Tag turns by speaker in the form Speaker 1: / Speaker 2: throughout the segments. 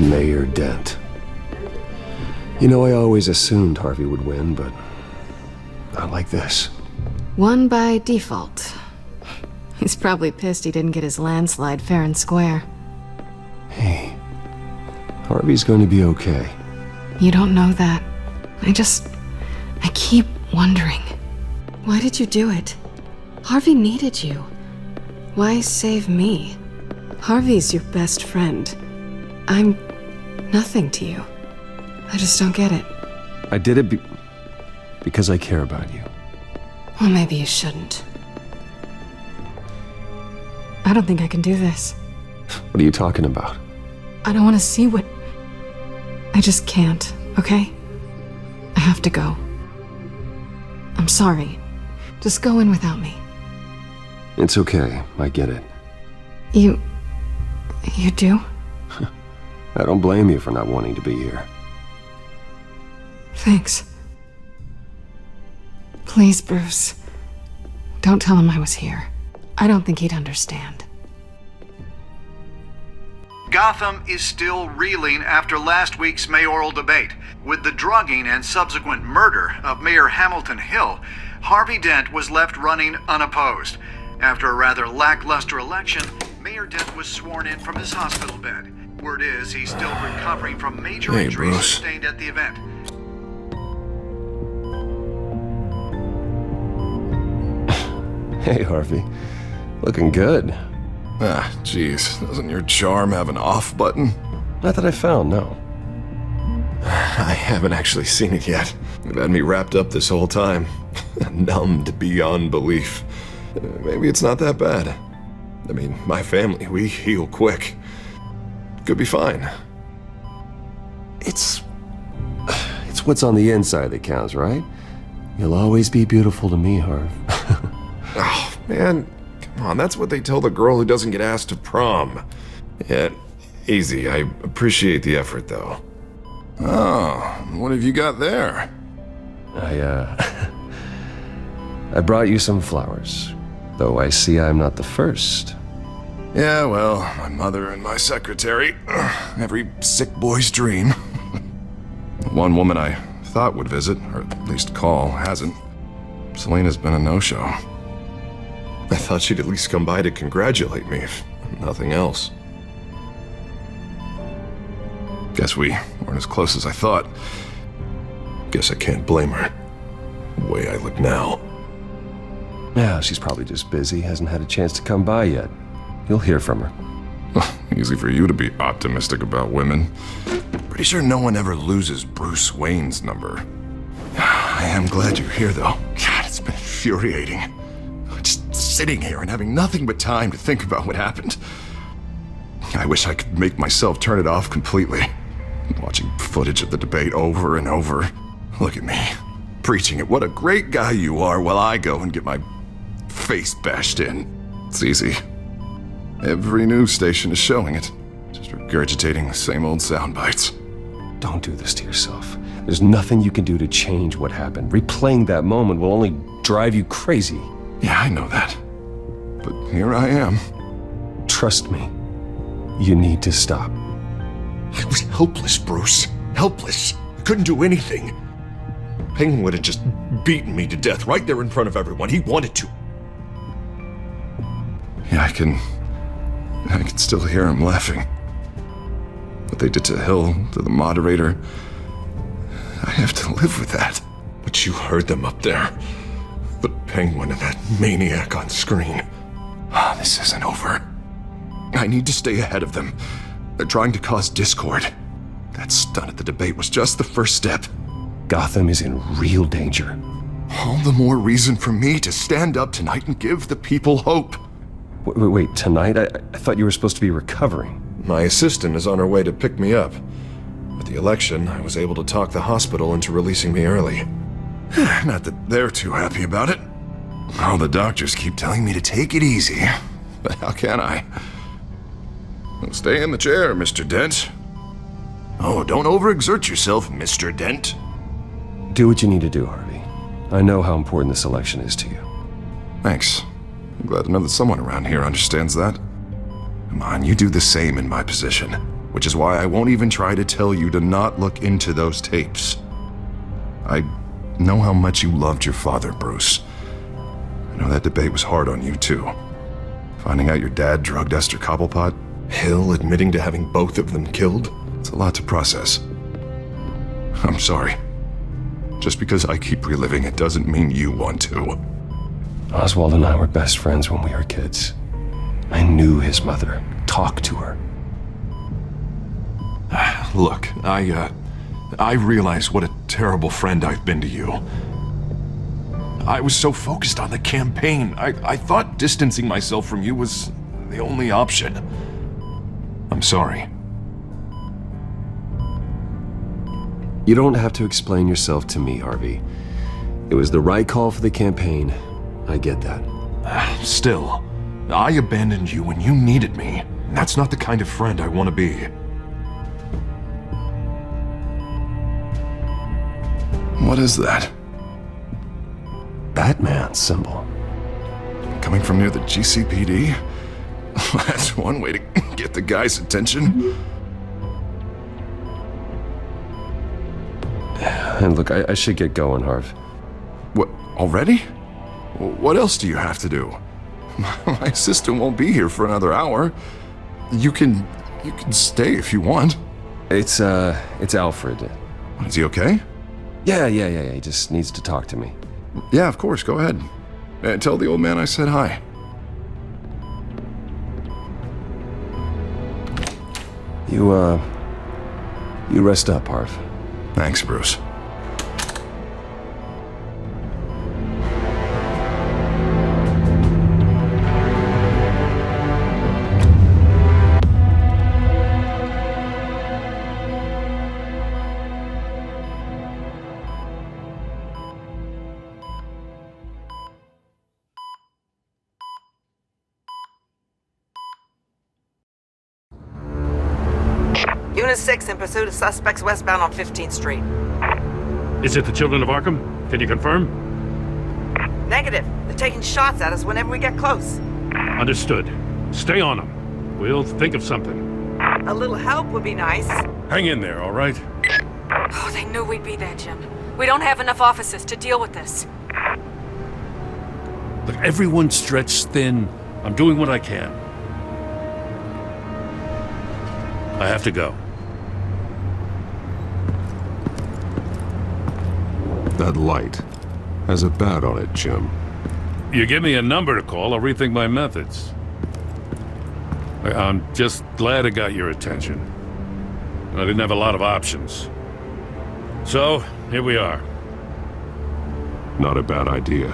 Speaker 1: Mayor Dent. You know, I always assumed Harvey would win, but not like this.
Speaker 2: Won by default. He's probably pissed he didn't get his landslide fair and square.
Speaker 1: Hey, Harvey's going to be okay.
Speaker 2: You don't know that. I keep wondering. Why did you do it? Harvey needed you. Why save me? Harvey's your best friend. I'm nothing to you. I just don't get it.
Speaker 1: I did it because I care about you.
Speaker 2: Well, maybe you shouldn't. I don't think I can do this.
Speaker 1: What are you talking about?
Speaker 2: I don't want to see what... I just can't, okay? I have to go. I'm sorry. Just go in without me.
Speaker 1: It's okay. I get it.
Speaker 2: You do?
Speaker 1: I don't blame you for not wanting to be here.
Speaker 2: Thanks. Please, Bruce. Don't tell him I was here. I don't think he'd understand.
Speaker 3: Gotham is still reeling after last week's mayoral debate. With the drugging and subsequent murder of Mayor Hamilton Hill, Harvey Dent was left running unopposed. After a rather lackluster election, Mayor Dent was sworn in from his hospital bed. Word is he's still recovering from major injuries sustained at the event.
Speaker 1: Hey, Harvey. Looking good.
Speaker 4: Ah, jeez. Doesn't your charm have an off button?
Speaker 1: Not that I found, no.
Speaker 4: I haven't actually seen it yet. You've had me wrapped up this whole time. Numbed beyond belief. Maybe it's not that bad. I mean, my family, we heal quick. Could be fine.
Speaker 1: It's what's on the inside that counts, right? You'll always be beautiful to me, Harv.
Speaker 4: Oh, man. Come on, that's what they tell the girl who doesn't get asked to prom. Yeah, easy. I appreciate the effort, though. Oh, what have you got there?
Speaker 1: I brought you some flowers. Though I see I'm not the first.
Speaker 4: Yeah, well, my mother and my secretary. Every sick boy's dream. One woman I thought would visit, or at least call, hasn't. Selena's been a no-show. I thought she'd at least come by to congratulate me, if nothing else. Guess we weren't as close as I thought. Guess I can't blame her. The way I look now.
Speaker 1: Yeah, she's probably just busy, hasn't had a chance to come by yet. You'll hear from her.
Speaker 4: Easy for you to be optimistic about women. Pretty sure no one ever loses Bruce Wayne's number. I am glad you're here, though. God, it's been infuriating. Just sitting here and having nothing but time to think about what happened. I wish I could make myself turn it off completely. Watching footage of the debate over and over. Look at me, preaching at what a great guy you are while I go and get my face bashed in. It's easy. Every news station is showing it. Just regurgitating the same old sound bites.
Speaker 1: Don't do this to yourself. There's nothing you can do to change what happened. Replaying that moment will only drive you crazy.
Speaker 4: Yeah, I know that. But here I am.
Speaker 1: Trust me. You need to stop.
Speaker 4: I was helpless, Bruce. Helpless. I couldn't do anything. Penguin had just beaten me to death right there in front of everyone. He wanted to. Yeah, I can still hear him laughing. What they did to Hill, to the moderator, I have to live with that. But you heard them up there. But Penguin and that maniac on screen. This isn't over. I need to stay ahead of them. They're trying to cause discord. That stunt at the debate was just the first step.
Speaker 1: Gotham is in real danger.
Speaker 4: All the more reason for me to stand up tonight and give the people hope.
Speaker 1: Wait, tonight? I thought you were supposed to be recovering.
Speaker 4: My assistant is on her way to pick me up. With the election, I was able to talk the hospital into releasing me early. Not that they're too happy about it. All the doctors keep telling me to take it easy. But how can I? Well, stay in the chair, Mr. Dent. Oh, don't overexert yourself, Mr. Dent.
Speaker 1: Do what you need to do, Harvey. I know how important this election is to you.
Speaker 4: Thanks. I'm glad to know that someone around here understands that. Come on, you do the same in my position. which is why I won't even try to tell you to not look into those tapes. I know how much you loved your father, Bruce. I know that debate was hard on you, too. Finding out your dad drugged Esther Cobblepot, Hill admitting to having both of them killed, it's a lot to process. I'm sorry. Just because I keep reliving it doesn't mean you want to.
Speaker 1: Oswald and I were best friends when we were kids. I knew his mother, talked to her.
Speaker 4: Look, I realize what a terrible friend I've been to you. I was so focused on the campaign. I thought distancing myself from you was the only option. I'm sorry.
Speaker 1: You don't have to explain yourself to me, Harvey. It was the right call for the campaign. I get that.
Speaker 4: Still, I abandoned you when you needed me. That's not the kind of friend I want to be. What is that?
Speaker 1: Batman symbol.
Speaker 4: Coming from near the GCPD? That's one way to get the guy's attention.
Speaker 1: And look, I should get going, Harv.
Speaker 4: What, already? What else do you have to do? My assistant won't be here for another hour. You can stay if you want.
Speaker 1: It's Alfred.
Speaker 4: Is he okay?
Speaker 1: Yeah. He just needs to talk to me.
Speaker 4: Yeah, of course, go ahead. Tell the old man I said hi.
Speaker 1: You rest up, Harv.
Speaker 4: Thanks, Bruce.
Speaker 5: Unit 6 in pursuit of suspects westbound on 15th Street.
Speaker 6: Is it the Children of Arkham? Can you confirm?
Speaker 5: Negative. They're taking shots at us whenever we get close.
Speaker 6: Understood. Stay on them. We'll think of something.
Speaker 5: A little help would be nice.
Speaker 6: Hang in there, all right?
Speaker 7: Oh, they knew we'd be there, Jim. We don't have enough officers to deal with this.
Speaker 6: Look, everyone's stretched thin. I'm doing what I can. I have to go.
Speaker 1: That light has a bat on it, Jim.
Speaker 6: You give me a number to call, I'll rethink my methods. I'm just glad it got your attention. I didn't have a lot of options. So, here we are.
Speaker 1: Not a bad idea.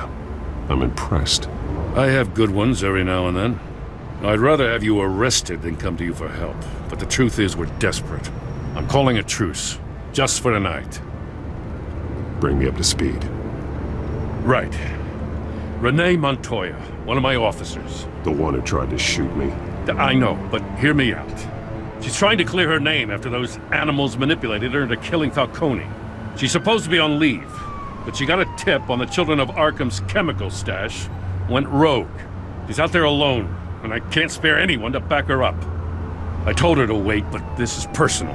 Speaker 1: I'm impressed.
Speaker 6: I have good ones every now and then. I'd rather have you arrested than come to you for help. But the truth is, we're desperate. I'm calling a truce. Just for tonight.
Speaker 1: Bring me up to speed.
Speaker 6: Right. Renee Montoya, one of my officers.
Speaker 1: The one who tried to shoot me.
Speaker 6: I know, but hear me out. She's trying to clear her name after those animals manipulated her into killing Falcone. She's supposed to be on leave, but she got a tip on the Children of Arkham's chemical stash, went rogue. She's out there alone, and I can't spare anyone to back her up. I told her to wait, but this is personal.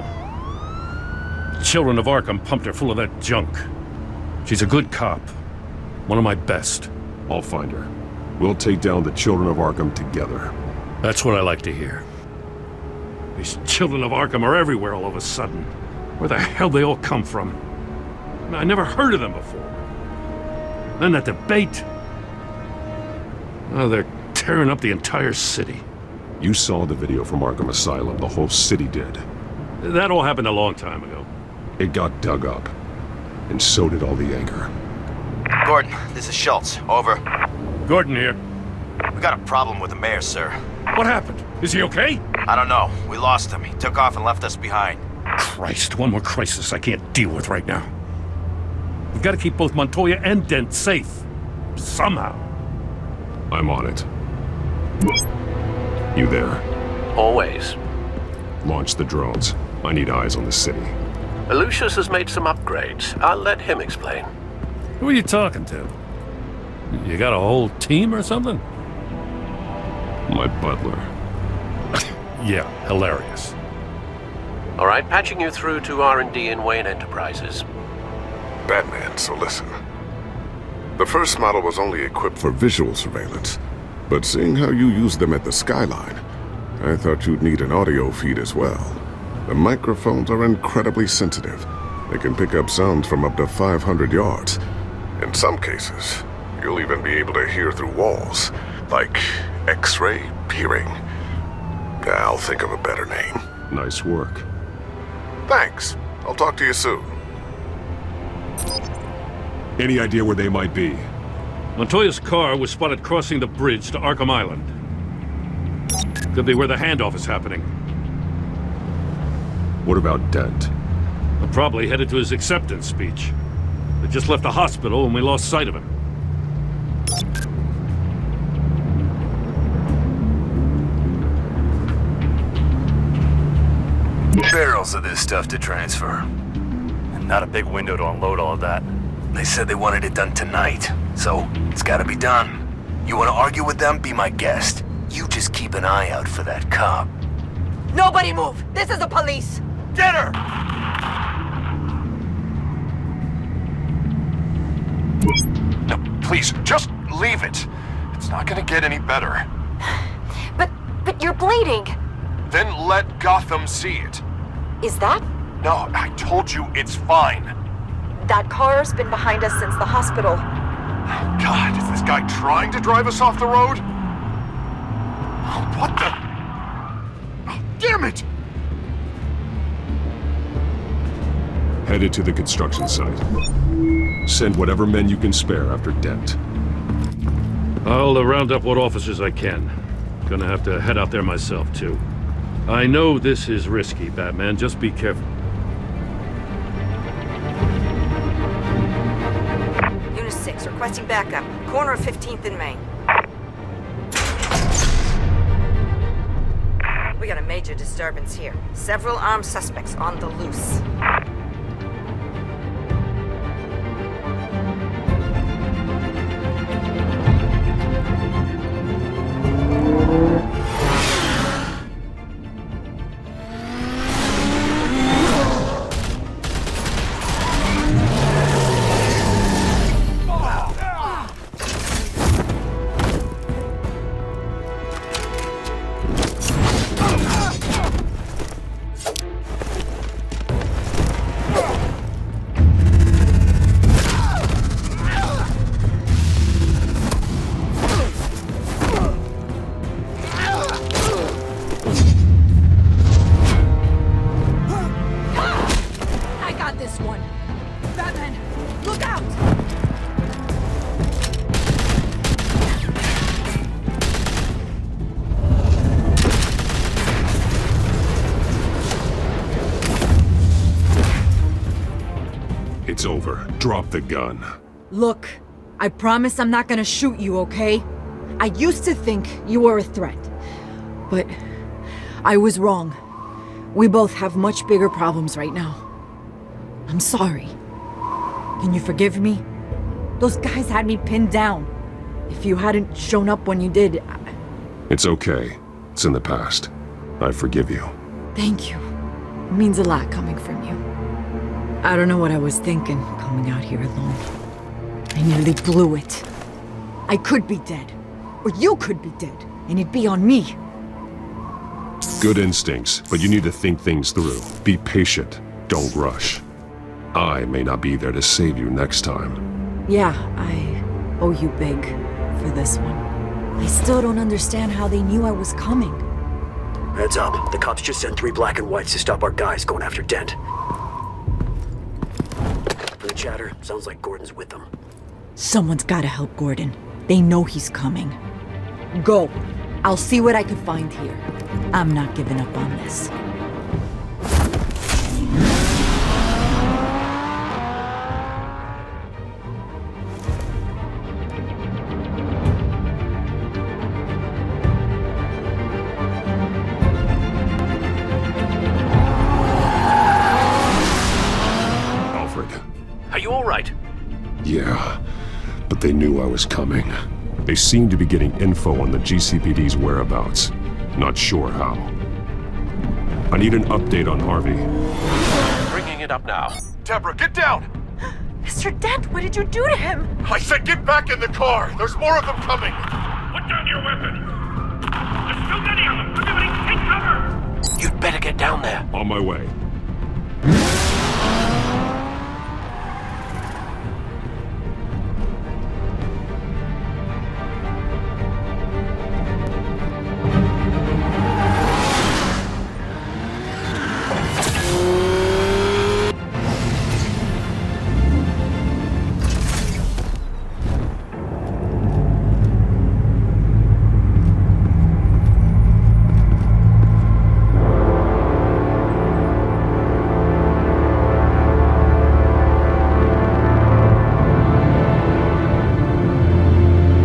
Speaker 6: The Children of Arkham pumped her full of that junk. She's a good cop. One of my best.
Speaker 1: I'll find her. We'll take down the Children of Arkham together.
Speaker 6: That's what I like to hear. These Children of Arkham are everywhere all of a sudden. Where the hell they all come from? I never heard of them before. Then that debate. Oh, they're tearing up the entire city.
Speaker 1: You saw the video from Arkham Asylum. The whole city did.
Speaker 6: That all happened a long time ago.
Speaker 1: It got dug up. And so did all the anger.
Speaker 8: Gordon, this is Schultz. Over.
Speaker 6: Gordon here.
Speaker 8: We got a problem with the mayor, sir.
Speaker 6: What happened? Is he okay?
Speaker 8: I don't know. We lost him. He took off and left us behind.
Speaker 6: Christ, one more crisis I can't deal with right now. We've got to keep both Montoya and Dent safe. Somehow.
Speaker 1: I'm on it. You there?
Speaker 9: Always.
Speaker 1: Launch the drones. I need eyes on the city.
Speaker 9: Lucius has made some upgrades. I'll let him explain.
Speaker 6: Who are you talking to? You got a whole team or something?
Speaker 1: My butler.
Speaker 6: Yeah, hilarious.
Speaker 9: All right, patching you through to R&D in Wayne Enterprises.
Speaker 10: Batman, so listen. The first model was only equipped for visual surveillance, but seeing how you use them at the skyline, I thought you'd need an audio feed as well. The microphones are incredibly sensitive. They can pick up sounds from up to 500 yards. In some cases, you'll even be able to hear through walls, like X-ray peering. I'll think of a better name.
Speaker 1: Nice work.
Speaker 10: Thanks. I'll talk to you soon.
Speaker 1: Any idea where they might be?
Speaker 6: Montoya's car was spotted crossing the bridge to Arkham Island. Could be where the handoff is happening.
Speaker 1: What about Dent?
Speaker 6: Probably headed to his acceptance speech. They just left the hospital and we lost sight of him.
Speaker 11: Barrels of this stuff to transfer. And not a big window to unload all of that. They said they wanted it done tonight, so it's gotta be done. You wanna argue with them? Be my guest. You just keep an eye out for that cop.
Speaker 7: Nobody move! This is the police!
Speaker 11: Get her!
Speaker 4: No, please, just leave it. It's not gonna get any better.
Speaker 7: But you're bleeding!
Speaker 4: Then let Gotham see it.
Speaker 7: Is that?
Speaker 4: No, I told you it's fine.
Speaker 7: That car's been behind us since the hospital.
Speaker 4: God, is this guy trying to drive us off the road? What the? Damn it!
Speaker 1: Headed to the construction site. Send whatever men you can spare after Dent.
Speaker 6: I'll round up what officers I can. Gonna have to head out there myself, too. I know this is risky, Batman. Just be careful.
Speaker 5: Unit 6, requesting backup. Corner of 15th and Main. We got a major disturbance here. Several armed suspects on the loose.
Speaker 1: It's over. Drop the gun.
Speaker 12: Look, I promise I'm not gonna shoot you, okay? I used to think you were a threat, but I was wrong. We both have much bigger problems right now. I'm sorry. Can you forgive me? Those guys had me pinned down. If you hadn't shown up when you did,
Speaker 1: It's okay. It's in the past. I forgive you.
Speaker 12: Thank you. It means a lot coming from you. I don't know what I was thinking, coming out here alone. I nearly blew it. I could be dead. Or you could be dead, and it'd be on me.
Speaker 1: Good instincts, but you need to think things through. Be patient. Don't rush. I may not be there to save you next time.
Speaker 12: Yeah, I owe you big for this one. I still don't understand how they knew I was coming.
Speaker 11: Heads up. The cops just sent 3 black and whites to stop our guys going after Dent. From the chatter, sounds like Gordon's with them.
Speaker 12: Someone's gotta help Gordon. They know he's coming. Go. I'll see what I can find here. I'm not giving up on this.
Speaker 9: Are you all right?
Speaker 1: Yeah, but they knew I was coming. They seemed to be getting info on the GCPD's whereabouts. Not sure how. I need an update on Harvey.
Speaker 9: Bringing it up now.
Speaker 4: Deborah, get down!
Speaker 7: Mr. Dent, what did you do to him?
Speaker 4: I said get back in the car! There's more of them coming!
Speaker 6: Put down your weapon! There's too many of them! Everybody take cover!
Speaker 9: You'd better get down there.
Speaker 1: On my way.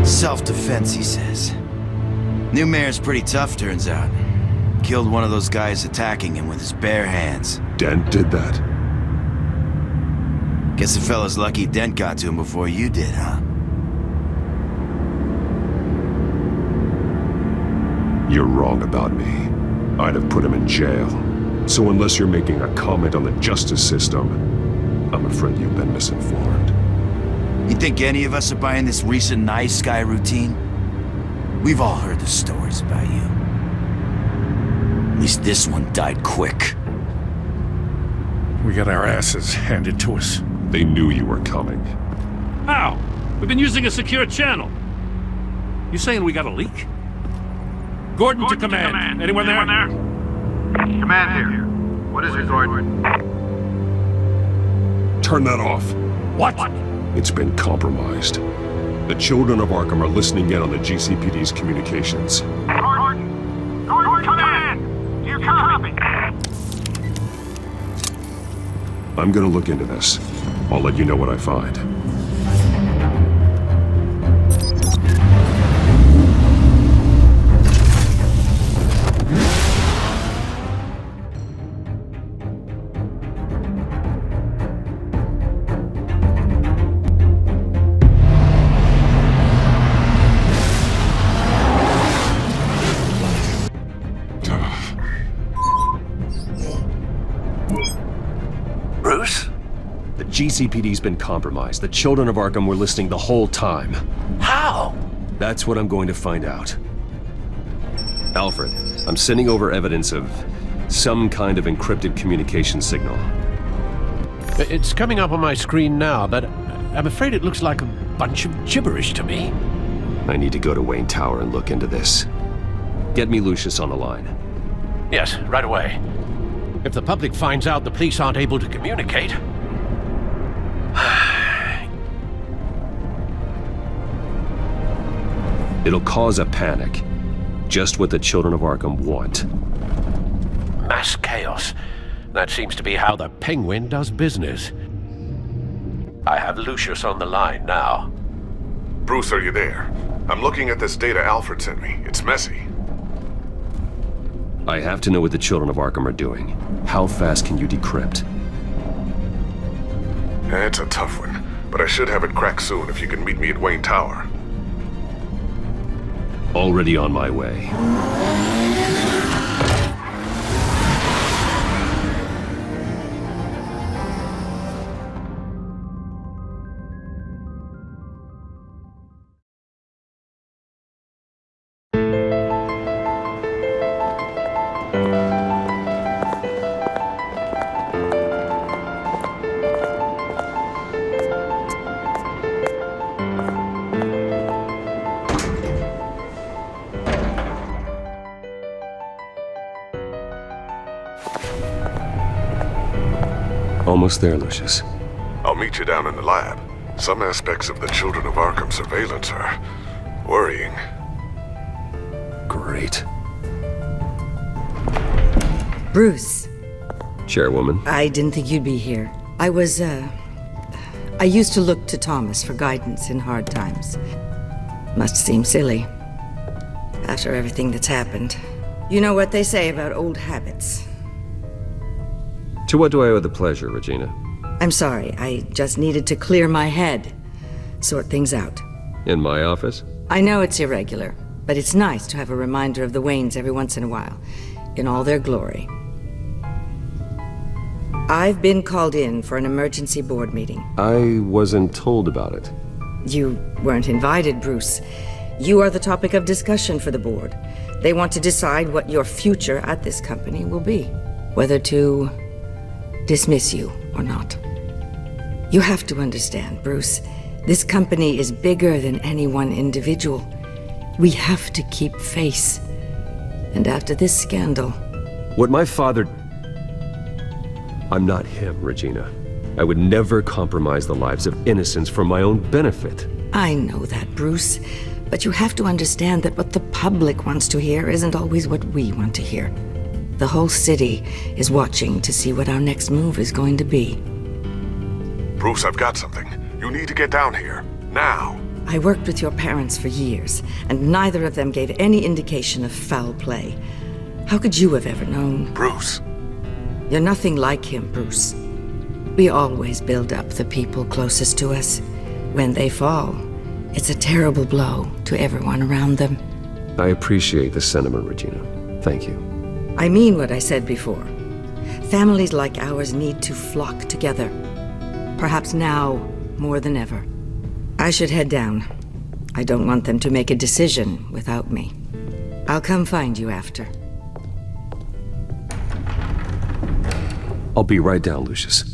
Speaker 8: Self-defense, he says. New mayor's pretty tough, turns out. Killed one of those guys attacking him with his bare hands.
Speaker 1: Dent did that?
Speaker 8: Guess the fella's lucky Dent got to him before you did, huh?
Speaker 1: You're wrong about me. I'd have put him in jail. So unless you're making a comment on the justice system, I'm afraid you've been misinformed.
Speaker 8: You think any of us are buying this recent nice guy routine? We've all heard the stories about you. At least this one died quick.
Speaker 6: We got our asses handed to us.
Speaker 1: They knew you were coming.
Speaker 6: How? We've been using a secure channel. You saying we got a leak? Gordon to command. Anyone there?
Speaker 3: Command here. What is it, Gordon?
Speaker 1: Turn that off.
Speaker 6: What?
Speaker 1: It's been compromised. The children of Arkham are listening in on the GCPD's communications.
Speaker 3: Gordon! Gordon, command! Do you copy?
Speaker 1: I'm gonna look into this. I'll let you know what I find.
Speaker 9: Bruce?
Speaker 13: The GCPD's been compromised. The children of Arkham were listening the whole time.
Speaker 9: How?
Speaker 13: That's what I'm going to find out. Alfred, I'm sending over evidence of some kind of encrypted communication signal.
Speaker 9: It's coming up on my screen now, but I'm afraid it looks like a bunch of gibberish to me.
Speaker 13: I need to go to Wayne Tower and look into this. Get me Lucius on the line.
Speaker 9: Yes, right away. If the public finds out the police aren't able to communicate...
Speaker 13: It'll cause a panic. Just what the children of Arkham want.
Speaker 9: Mass chaos. That seems to be how the Penguin does business. I have Lucius on the line now.
Speaker 10: Bruce, are you there? I'm looking at this data Alfred sent me. It's messy.
Speaker 13: I have to know what the children of Arkham are doing. How fast can you decrypt?
Speaker 10: It's a tough one, but I should have it cracked soon if you can meet me at Wayne Tower.
Speaker 13: Already on my way. Almost there, Lucius.
Speaker 10: I'll meet you down in the lab. Some aspects of the Children of Arkham surveillance are worrying.
Speaker 13: Great.
Speaker 14: Bruce.
Speaker 13: Chairwoman.
Speaker 14: I didn't think you'd be here. I used to look to Thomas for guidance in hard times. Must seem silly. After everything that's happened. You know what they say about old habits.
Speaker 13: To what do I owe the pleasure, Regina?
Speaker 14: I'm sorry, I just needed to clear my head. Sort things out.
Speaker 13: In my office?
Speaker 14: I know it's irregular, but it's nice to have a reminder of the Waynes every once in a while. In all their glory. I've been called in for an emergency board meeting.
Speaker 13: I wasn't told about it.
Speaker 14: You weren't invited, Bruce. You are the topic of discussion for the board. They want to decide what your future at this company will be. Whether to dismiss you or not. You have to understand, Bruce. This company is bigger than any one individual. We have to keep face. And after this scandal...
Speaker 13: What my father... I'm not him, Regina. I would never compromise the lives of innocents for my own benefit.
Speaker 14: I know that, Bruce. But you have to understand that what the public wants to hear isn't always what we want to hear. The whole city is watching to see what our next move is going to be.
Speaker 10: Bruce, I've got something. You need to get down here. Now.
Speaker 14: I worked with your parents for years, and neither of them gave any indication of foul play. How could you have ever known?
Speaker 10: Bruce.
Speaker 14: You're nothing like him, Bruce. We always build up the people closest to us. When they fall, it's a terrible blow to everyone around them.
Speaker 13: I appreciate the sentiment, Regina. Thank you.
Speaker 14: I mean what I said before. Families like ours need to flock together. Perhaps now more than ever. I should head down. I don't want them to make a decision without me. I'll come find you after.
Speaker 13: I'll be right down, Lucius.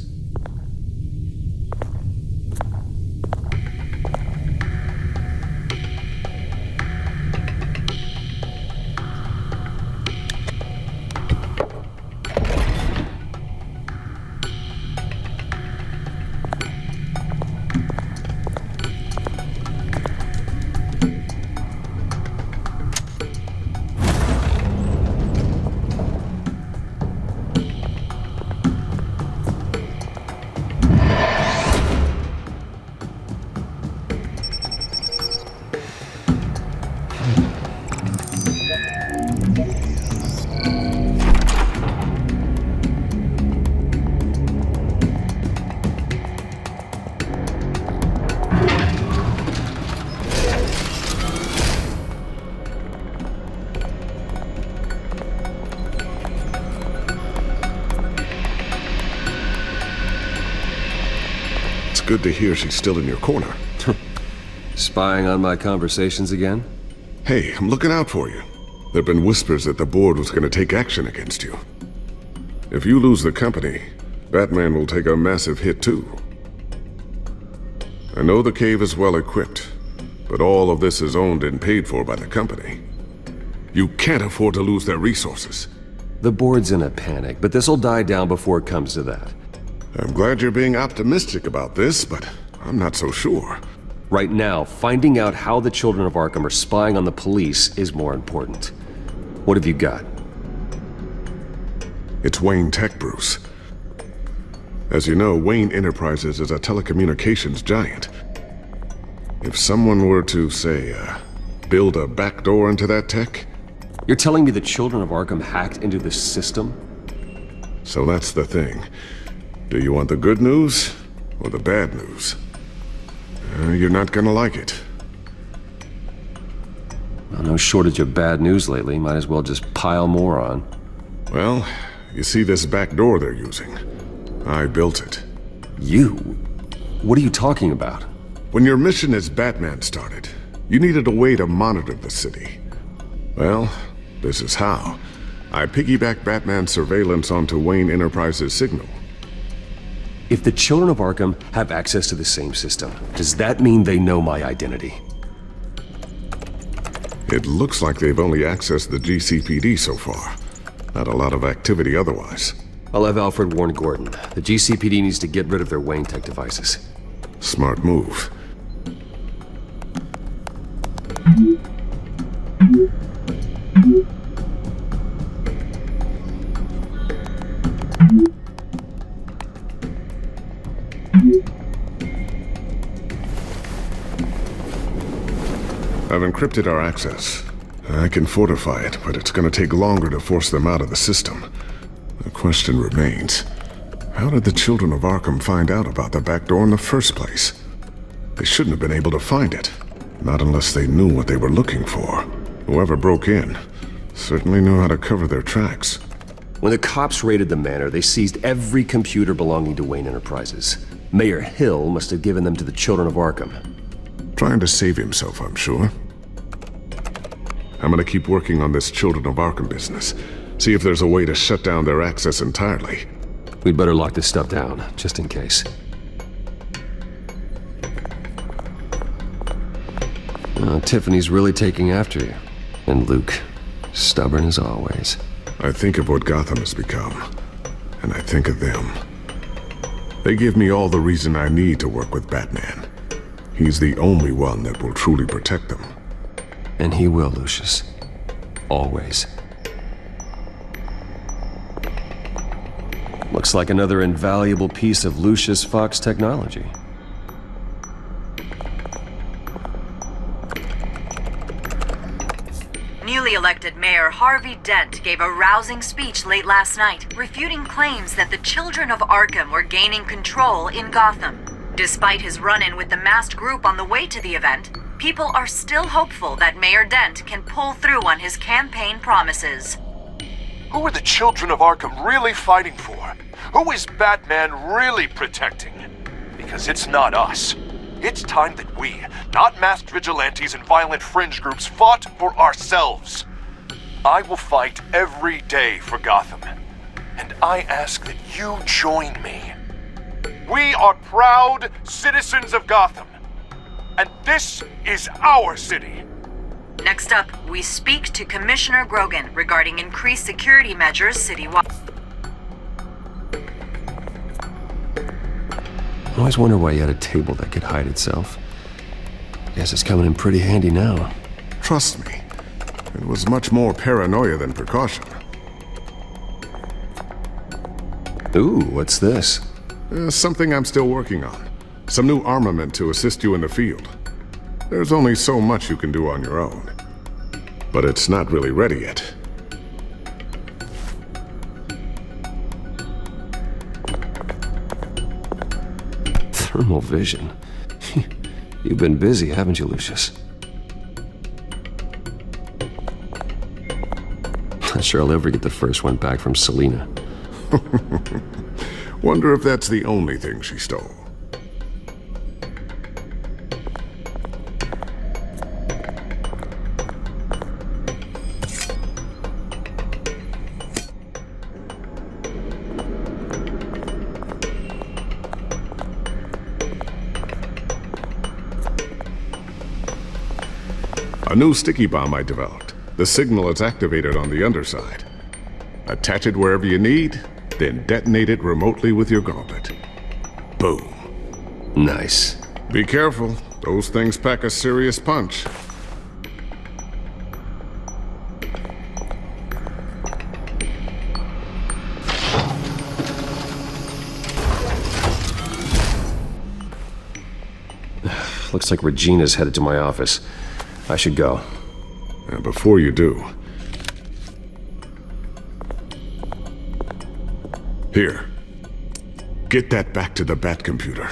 Speaker 10: Good to hear she's still in your corner.
Speaker 13: Spying on my conversations again?
Speaker 10: Hey, I'm looking out for you. There've been whispers that the board was going to take action against you. If you lose the company, Batman will take a massive hit too. I know the cave is well equipped, but all of this is owned and paid for by the company. You can't afford to lose their resources.
Speaker 13: The board's in a panic, but this'll die down before it comes to that.
Speaker 10: I'm glad you're being optimistic about this, but I'm not so sure.
Speaker 13: Right now, finding out how the children of Arkham are spying on the police is more important. What have you got?
Speaker 10: It's Wayne Tech, Bruce. As you know, Wayne Enterprises is a telecommunications giant. If someone were to, say, build a backdoor into that tech...
Speaker 13: You're telling me the children of Arkham hacked into this system?
Speaker 10: So that's the thing. Do you want the good news or the bad news? You're not gonna like it.
Speaker 13: Well, no shortage of bad news lately. Might as well just pile more on.
Speaker 10: Well, you see this back door they're using? I built it.
Speaker 13: You? What are you talking about?
Speaker 10: When your mission as Batman started, you needed a way to monitor the city. Well, this is how. I piggybacked Batman's surveillance onto Wayne Enterprises' signal.
Speaker 13: If the children of Arkham have access to the same system, does that mean they know my identity?
Speaker 10: It looks like they've only accessed the GCPD so far. Not a lot of activity otherwise.
Speaker 13: I'll have Alfred warn Gordon. The GCPD needs to get rid of their Wayne Tech devices.
Speaker 10: Smart move. I've encrypted our access. I can fortify it, but it's gonna take longer to force them out of the system. The question remains, how did the children of Arkham find out about the back door in the first place? They shouldn't have been able to find it. Not unless they knew what they were looking for. Whoever broke in certainly knew how to cover their tracks.
Speaker 13: When the cops raided the manor, they seized every computer belonging to Wayne Enterprises. Mayor Hill must have given them to the children of Arkham.
Speaker 10: Trying to save himself, I'm sure. I'm gonna keep working on this Children of Arkham business. See if there's a way to shut down their access entirely.
Speaker 13: We'd better lock this stuff down, just in case. Tiffany's really taking after you. And Luke, stubborn as always.
Speaker 10: I think of what Gotham has become, and I think of them. They give me all the reason I need to work with Batman. He's the only one that will truly protect them.
Speaker 13: And he will, Lucius. Always. Looks like another invaluable piece of Lucius Fox technology.
Speaker 15: Newly elected Mayor Harvey Dent gave a rousing speech late last night, refuting claims that the children of Arkham were gaining control in Gotham. Despite his run-in with the masked group on the way to the event, people are still hopeful that Mayor Dent can pull through on his campaign promises.
Speaker 16: Who are the children of Arkham really fighting for? Who is Batman really protecting? Because it's not us. It's time that we, not masked vigilantes and violent fringe groups, fought for ourselves. I will fight every day for Gotham. And I ask that you join me. We are proud citizens of Gotham. And this is our city.
Speaker 15: Next up, we speak to Commissioner Grogan regarding increased security measures citywide.
Speaker 13: I always wonder why you had a table that could hide itself. Guess it's coming in pretty handy now.
Speaker 10: Trust me, it was much more paranoia than precaution.
Speaker 13: Ooh, what's this?
Speaker 10: Something I'm still working on. Some new armament to assist you in the field. There's only so much you can do on your own. But it's not really ready yet.
Speaker 13: Thermal vision. You've been busy, haven't you, Lucius? Not sure I'll ever get the first one back from Selina.
Speaker 10: Wonder if that's the only thing she stole. A new sticky bomb I developed. The signal is activated on the underside. Attach it wherever you need, then detonate it remotely with your gauntlet. Boom.
Speaker 13: Nice.
Speaker 10: Be careful. Those things pack a serious punch.
Speaker 13: Looks like Regina's headed to my office. I should go.
Speaker 10: Before you do... Here. Get that back to the Bat computer.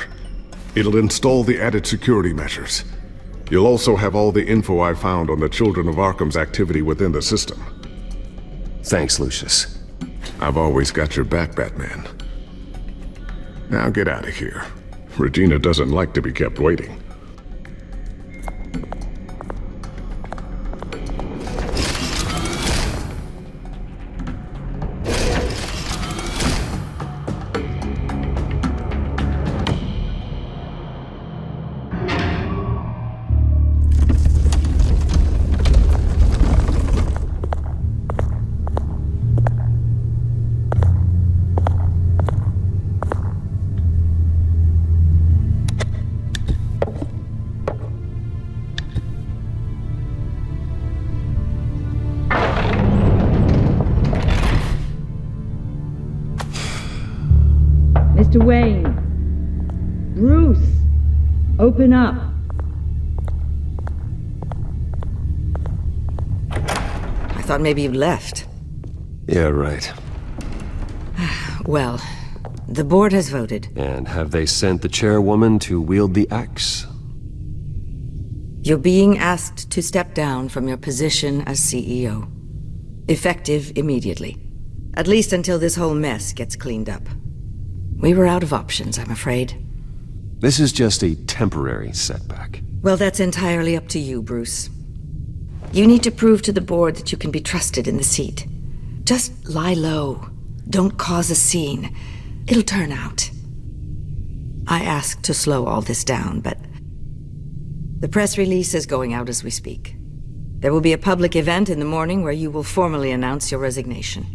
Speaker 10: It'll install the added security measures. You'll also have all the info I found on the Children of Arkham's activity within the system.
Speaker 13: Thanks, Lucius.
Speaker 10: I've always got your back, Batman. Now get out of here. Regina doesn't like to be kept waiting.
Speaker 12: Mr. Wayne. Bruce. Open up.
Speaker 14: I thought maybe you'd left.
Speaker 13: Yeah, right.
Speaker 14: Well, the board has voted.
Speaker 13: And have they sent the chairwoman to wield the axe?
Speaker 14: You're being asked to step down from your position as CEO. Effective immediately. At least until this whole mess gets cleaned up. We were out of options, I'm afraid.
Speaker 13: This is just a temporary setback.
Speaker 14: Well, that's entirely up to you, Bruce. You need to prove to the board that you can be trusted in the seat. Just lie low. Don't cause a scene. It'll turn out. I asked to slow all this down, but the press release is going out as we speak. There will be a public event in the morning where you will formally announce your resignation.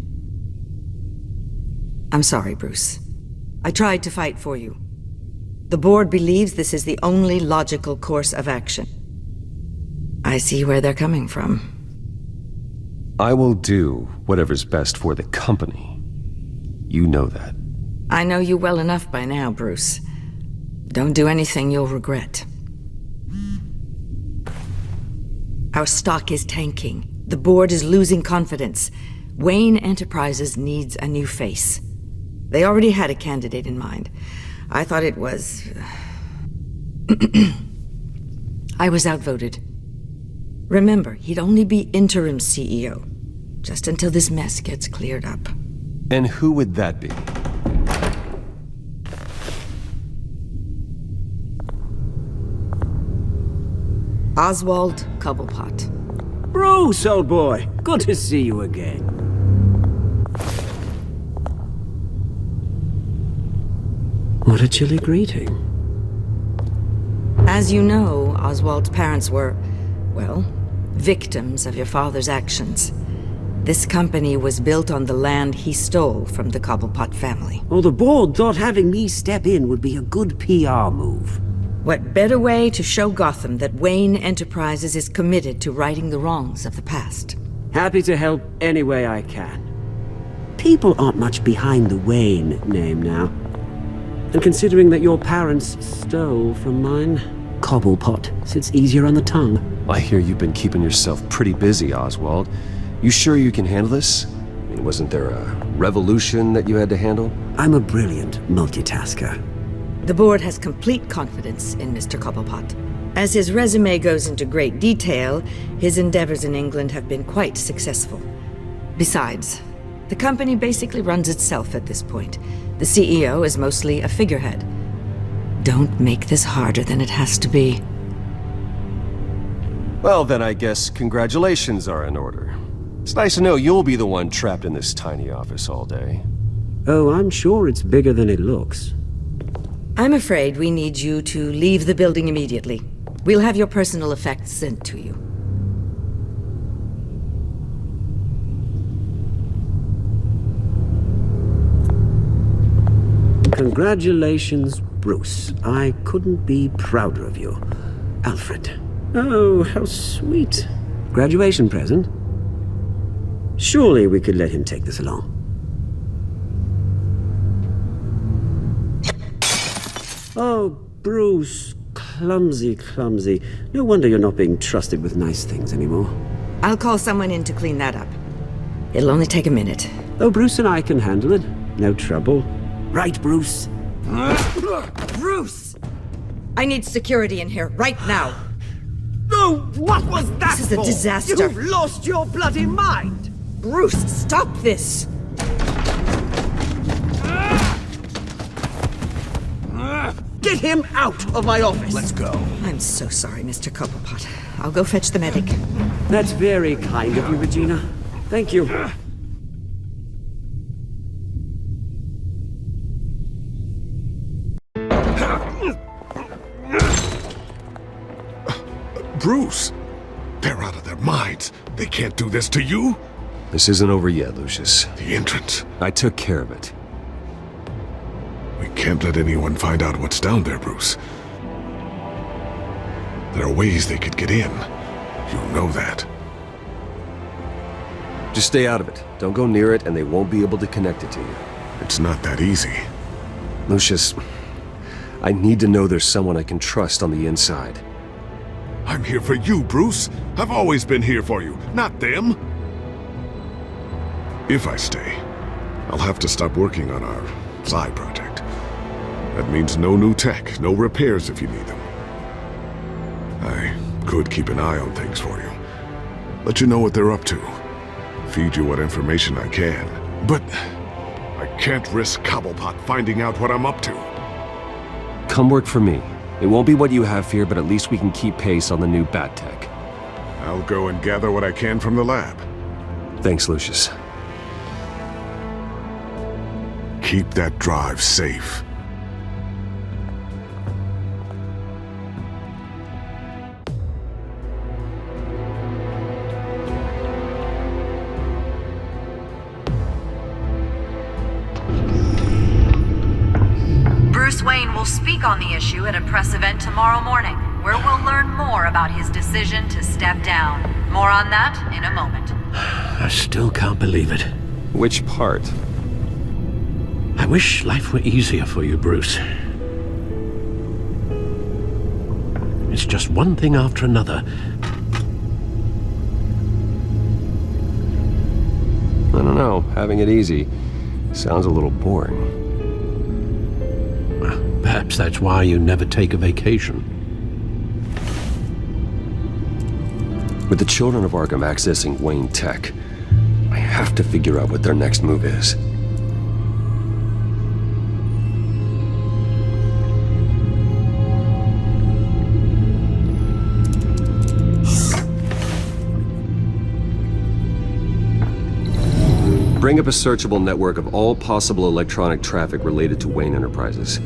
Speaker 14: I'm sorry, Bruce. I tried to fight for you. The board believes this is the only logical course of action. I see where they're coming from.
Speaker 13: I will do whatever's best for the company. You know that.
Speaker 14: I know you well enough by now, Bruce. Don't do anything you'll regret. Our stock is tanking. The board is losing confidence. Wayne Enterprises needs a new face. They already had a candidate in mind. I thought it was... I was outvoted. Remember, he'd only be interim CEO, just until this mess gets cleared up.
Speaker 13: And who would that be?
Speaker 14: Oswald Cobblepot.
Speaker 17: Bruce, old boy. Good to see you again. What a chilly greeting.
Speaker 14: As you know, Oswald's parents were, well, victims of your father's actions. This company was built on the land he stole from the Cobblepot family.
Speaker 17: Well, the board thought having me step in would be a good PR move.
Speaker 14: What better way to show Gotham that Wayne Enterprises is committed to righting the wrongs of the past?
Speaker 17: Happy to help any way I can. People aren't much behind the Wayne name now. And considering that your parents stole from mine, Cobblepot sits easier on the tongue.
Speaker 13: I hear you've been keeping yourself pretty busy, Oswald. You sure you can handle this? I mean, wasn't there a revolution that you had to handle?
Speaker 17: I'm a brilliant multitasker.
Speaker 14: The board has complete confidence in Mr. Cobblepot. As his resume goes into great detail, his endeavors in England have been quite successful. Besides, the company basically runs itself at this point. The CEO is mostly a figurehead. Don't make this harder than it has to be.
Speaker 13: Well, then I guess congratulations are in order. It's nice to know you'll be the one trapped in this tiny office all day.
Speaker 17: Oh, I'm sure it's bigger than it looks.
Speaker 14: I'm afraid we need you to leave the building immediately. We'll have your personal effects sent to you.
Speaker 17: Congratulations, Bruce. I couldn't be prouder of you. Alfred. Oh, how sweet. Graduation present? Surely we could let him take this along. Oh, Bruce. Clumsy, clumsy. No wonder you're not being trusted with nice things anymore.
Speaker 14: I'll call someone in to clean that up. It'll only take a minute.
Speaker 17: Oh, Bruce and I can handle it. No trouble. Right, Bruce?
Speaker 14: Bruce! I need security in here, right now.
Speaker 17: No, what was that
Speaker 14: This is a disaster.
Speaker 17: You've lost your bloody mind!
Speaker 14: Bruce, stop this!
Speaker 17: Get him out of my office!
Speaker 11: Let's go.
Speaker 14: I'm so sorry, Mr. Cobblepot. I'll go fetch the medic.
Speaker 17: That's very kind of you, Regina. Thank you.
Speaker 10: Bruce! They're out of their minds. They can't do this to you.
Speaker 13: This isn't over yet, Lucius.
Speaker 10: The entrance.
Speaker 13: I took care of it.
Speaker 10: We can't let anyone find out what's down there, Bruce. There are ways they could get in. You know that.
Speaker 13: Just stay out of it. Don't go near it, and they won't be able to connect it to you.
Speaker 10: It's not that easy.
Speaker 13: Lucius, I need to know there's someone I can trust on the inside.
Speaker 10: I'm here for you, Bruce. I've always been here for you, not them. If I stay, I'll have to stop working on our side project. That means no new tech, no repairs if you need them. I could keep an eye on things for you. Let you know what they're up to. Feed you what information I can. But I can't risk Cobblepot finding out what I'm up to.
Speaker 13: Come work for me. It won't be what you have here, but at least we can keep pace on the new bat tech.
Speaker 10: I'll go and gather what I can from the lab.
Speaker 13: Thanks, Lucius.
Speaker 10: Keep that drive safe.
Speaker 15: Bruce Wayne will speak on the issue at a press event tomorrow morning, where we'll learn more about his decision to step down. More on that in a moment.
Speaker 9: I still can't believe it.
Speaker 13: Which part?
Speaker 9: I wish life were easier for you, Bruce. It's just one thing after another.
Speaker 13: I don't know. Having it easy sounds a little boring.
Speaker 9: Perhaps that's why you never take a vacation.
Speaker 13: With the children of Arkham accessing Wayne Tech, I have to figure out what their next move is. Bring up a searchable network of all possible electronic traffic related to Wayne Enterprises.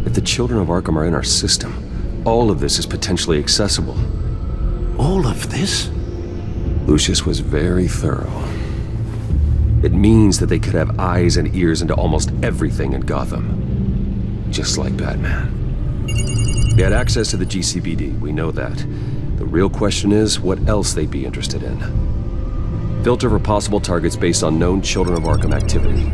Speaker 13: If the children of Arkham are in our system, all of this is potentially accessible.
Speaker 9: All of this?
Speaker 13: Lucius was very thorough. It means that they could have eyes and ears into almost everything in Gotham. Just like Batman. They had access to the GCPD, we know that. The real question is what else they'd be interested in. Filter for possible targets based on known Children of Arkham activity.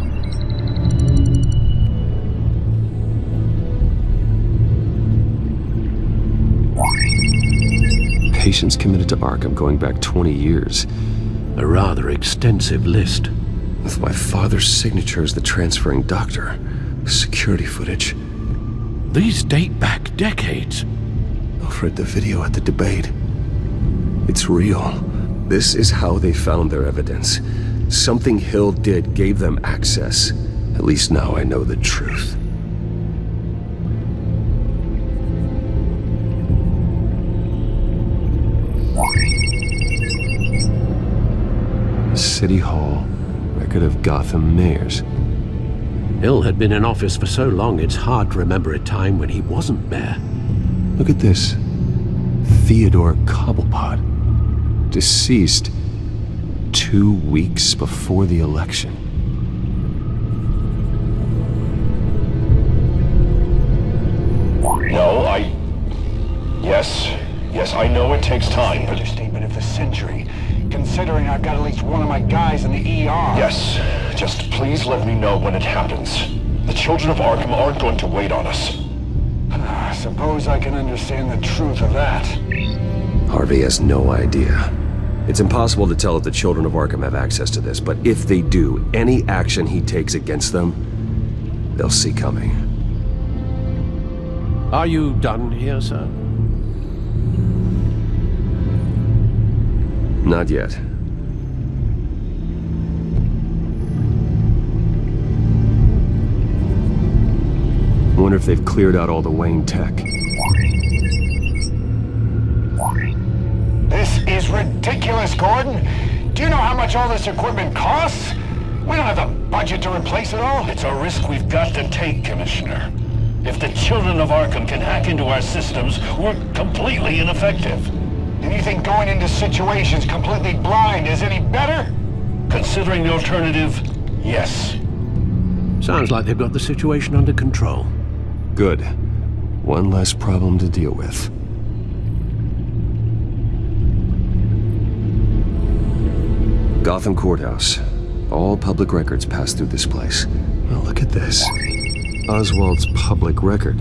Speaker 13: Patients committed to Arkham going back 20 years.
Speaker 9: A rather extensive list.
Speaker 13: With my father's signature as the transferring doctor. Security footage.
Speaker 9: These date back decades.
Speaker 13: Alfred, the video at the debate. It's real. This is how they found their evidence. Something Hill did gave them access. At least now I know the truth. City Hall, record of Gotham mayors.
Speaker 9: Hill had been in office for so long it's hard to remember a time when he wasn't mayor.
Speaker 13: Look at this. Theodore Cobblepot. Deceased 2 weeks before the election.
Speaker 18: No, Yes, I know it takes time, but... Understatement of the century, considering I've got at least one of my guys in the ER. Yes, just please let me know when it happens. The children of Arkham aren't going to wait on us. I suppose I can understand the truth of that.
Speaker 13: Harvey has no idea. It's impossible to tell if the children of Arkham have access to this, but if they do, any action he takes against them, they'll see coming.
Speaker 9: Are you done here, sir?
Speaker 13: Not yet. Wonder if they've cleared out all the Wayne tech.
Speaker 18: This is ridiculous, Gordon. Do you know how much all this equipment costs? We don't have the budget to replace it all. It's a risk we've got to take, Commissioner. If the children of Arkham can hack into our systems, we're completely ineffective. And you think going into situations completely blind is any better? Considering the alternative, yes.
Speaker 9: Sounds like they've got the situation under control.
Speaker 13: Good. One less problem to deal with. Gotham Courthouse. All public records pass through this place. Well, look at this. Oswald's public record.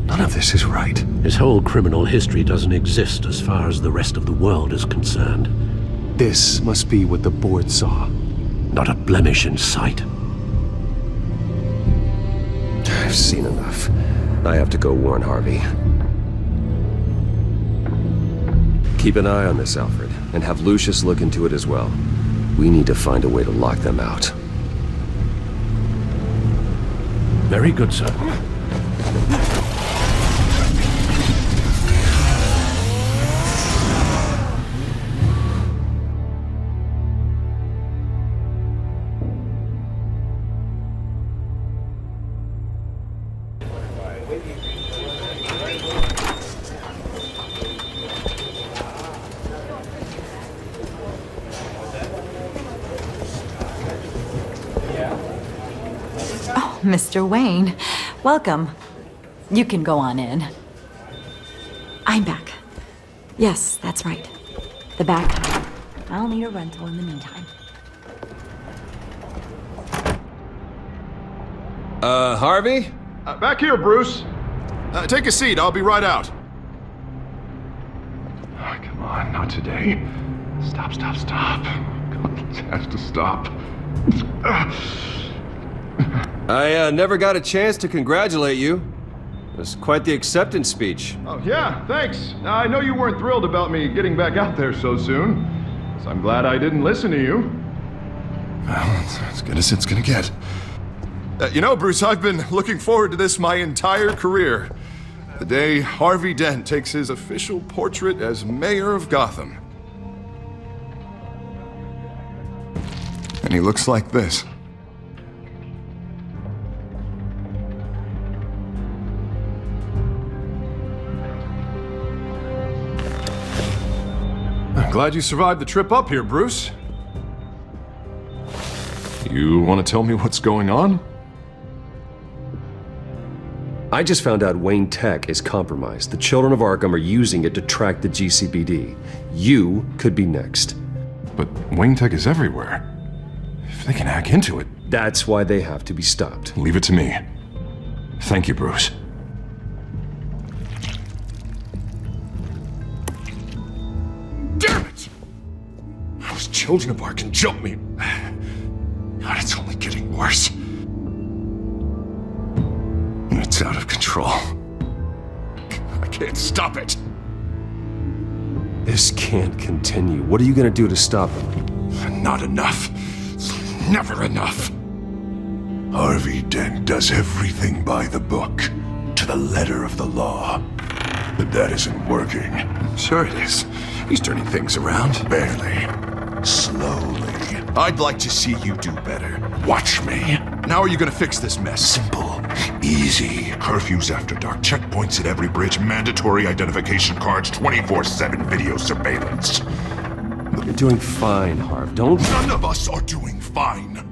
Speaker 13: None of this is right.
Speaker 9: His whole criminal history doesn't exist as far as the rest of the world is concerned.
Speaker 13: This must be what the board saw.
Speaker 9: Not a blemish in sight.
Speaker 13: I've seen enough. I have to go warn Harvey. Keep an eye on this, Alfred, and have Lucius look into it as well. We need to find a way to lock them out.
Speaker 6: Very good, sir.
Speaker 15: Mr. Wayne, welcome. You can go on in. I'm back. Yes, that's right. The back home. I'll need a rental in the meantime.
Speaker 13: Harvey?
Speaker 4: Back here, Bruce. Take a seat, I'll be right out. Oh, come on, not today. Stop. God, it has to stop.
Speaker 13: I never got a chance to congratulate you. It was quite the acceptance speech.
Speaker 4: Oh, yeah, thanks. I know you weren't thrilled about me getting back out there so soon, so I'm glad I didn't listen to you. Well, it's as good as it's gonna get. You know, Bruce, I've been looking forward to this my entire career. The day Harvey Dent takes his official portrait as mayor of Gotham. And he looks like this. I'm glad you survived the trip up here, Bruce. You want to tell me what's going on?
Speaker 13: I just found out Wayne Tech is compromised. The children of Arkham are using it to track the GCPD. You could be next.
Speaker 4: But Wayne Tech is everywhere. If they can hack into it...
Speaker 13: That's why they have to be stopped.
Speaker 4: Leave it to me. Thank you, Bruce. Damn it! Those children of Arkham jumped me. God, it's only getting worse. It's out of control. I can't stop it.
Speaker 13: This can't continue. What are you gonna do to stop him?
Speaker 4: Not enough. Never enough. Harvey Dent does everything by the book, to the letter of the law. But that isn't working. Sure it is. He's turning things around. Barely. Slowly. I'd like to see you do better. Watch me. How are you gonna fix this mess? Simple. Easy. Curfews after dark, checkpoints at every bridge, mandatory identification cards, 24/7 video surveillance.
Speaker 13: You're doing fine, Harv. Don't...
Speaker 4: None of us are doing fine.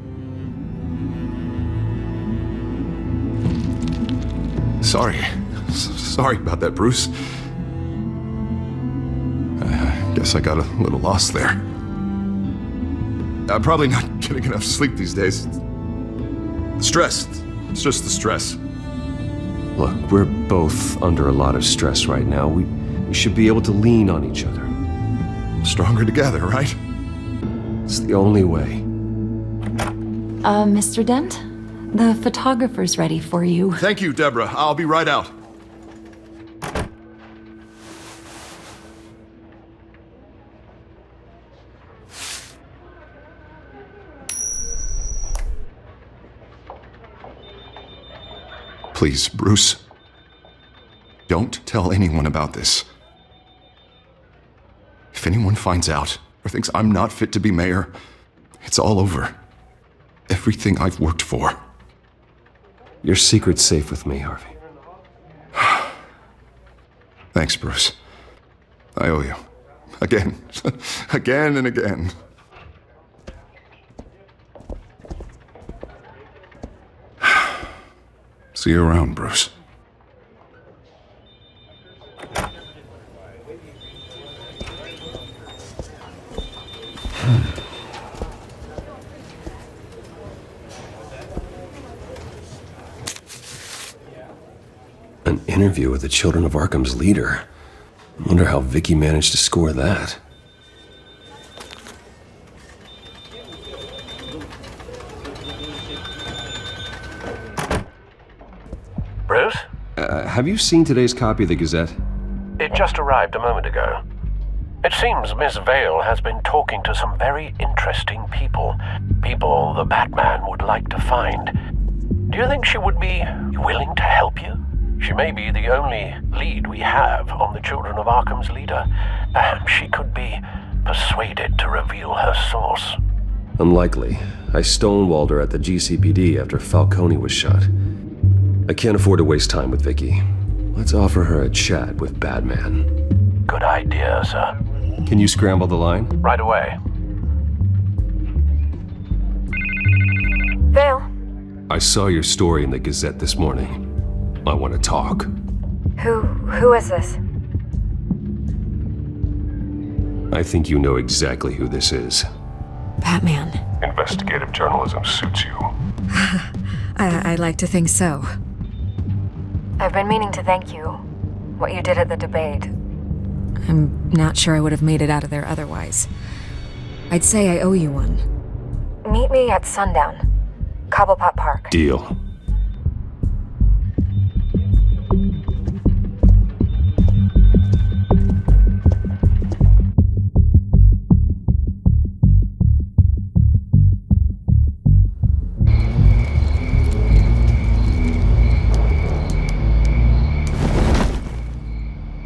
Speaker 4: Sorry about that, Bruce. I guess I got a little lost there. I'm probably not getting enough sleep these days. Stress. It's just the stress.
Speaker 13: Look, we're both under a lot of stress right now. We should be able to lean on each other.
Speaker 4: Stronger together, right?
Speaker 13: It's the only way.
Speaker 15: Mr. Dent? The photographer's ready for you.
Speaker 4: Thank you, Deborah. I'll be right out. Please, Bruce. Don't tell anyone about this. If anyone finds out or thinks I'm not fit to be mayor, it's all over. Everything I've worked for.
Speaker 13: Your secret's safe with me, Harvey.
Speaker 4: Thanks, Bruce. I owe you. Again. Again and again. See you around, Bruce.
Speaker 13: An interview with the Children of Arkham's leader. I wonder how Vicky managed to score that.
Speaker 9: Bruce?
Speaker 13: Have you seen today's copy of the Gazette?
Speaker 9: It just arrived a moment ago. It seems Miss Vale has been talking to some very interesting people. People the Batman would like to find. Do you think she would be willing to help you? She may be the only lead we have on the Children of Arkham's leader. Perhaps she could be persuaded to reveal her source.
Speaker 13: Unlikely. I stonewalled her at the GCPD after Falcone was shot. I can't afford to waste time with Vicky. Let's offer her a chat with Batman.
Speaker 9: Good idea, sir.
Speaker 13: Can you scramble the line?
Speaker 9: Right away.
Speaker 7: Vale.
Speaker 13: I saw your story in the Gazette this morning. I want to talk.
Speaker 7: Who is this?
Speaker 13: I think you know exactly who this is.
Speaker 12: Batman.
Speaker 1: Investigative journalism suits you.
Speaker 12: I'd like to think so.
Speaker 7: I've been meaning to thank you. What you did at the debate.
Speaker 12: I'm not sure I would have made it out of there otherwise. I'd say I owe you one.
Speaker 7: Meet me at sundown. Cobblepot Park.
Speaker 13: Deal.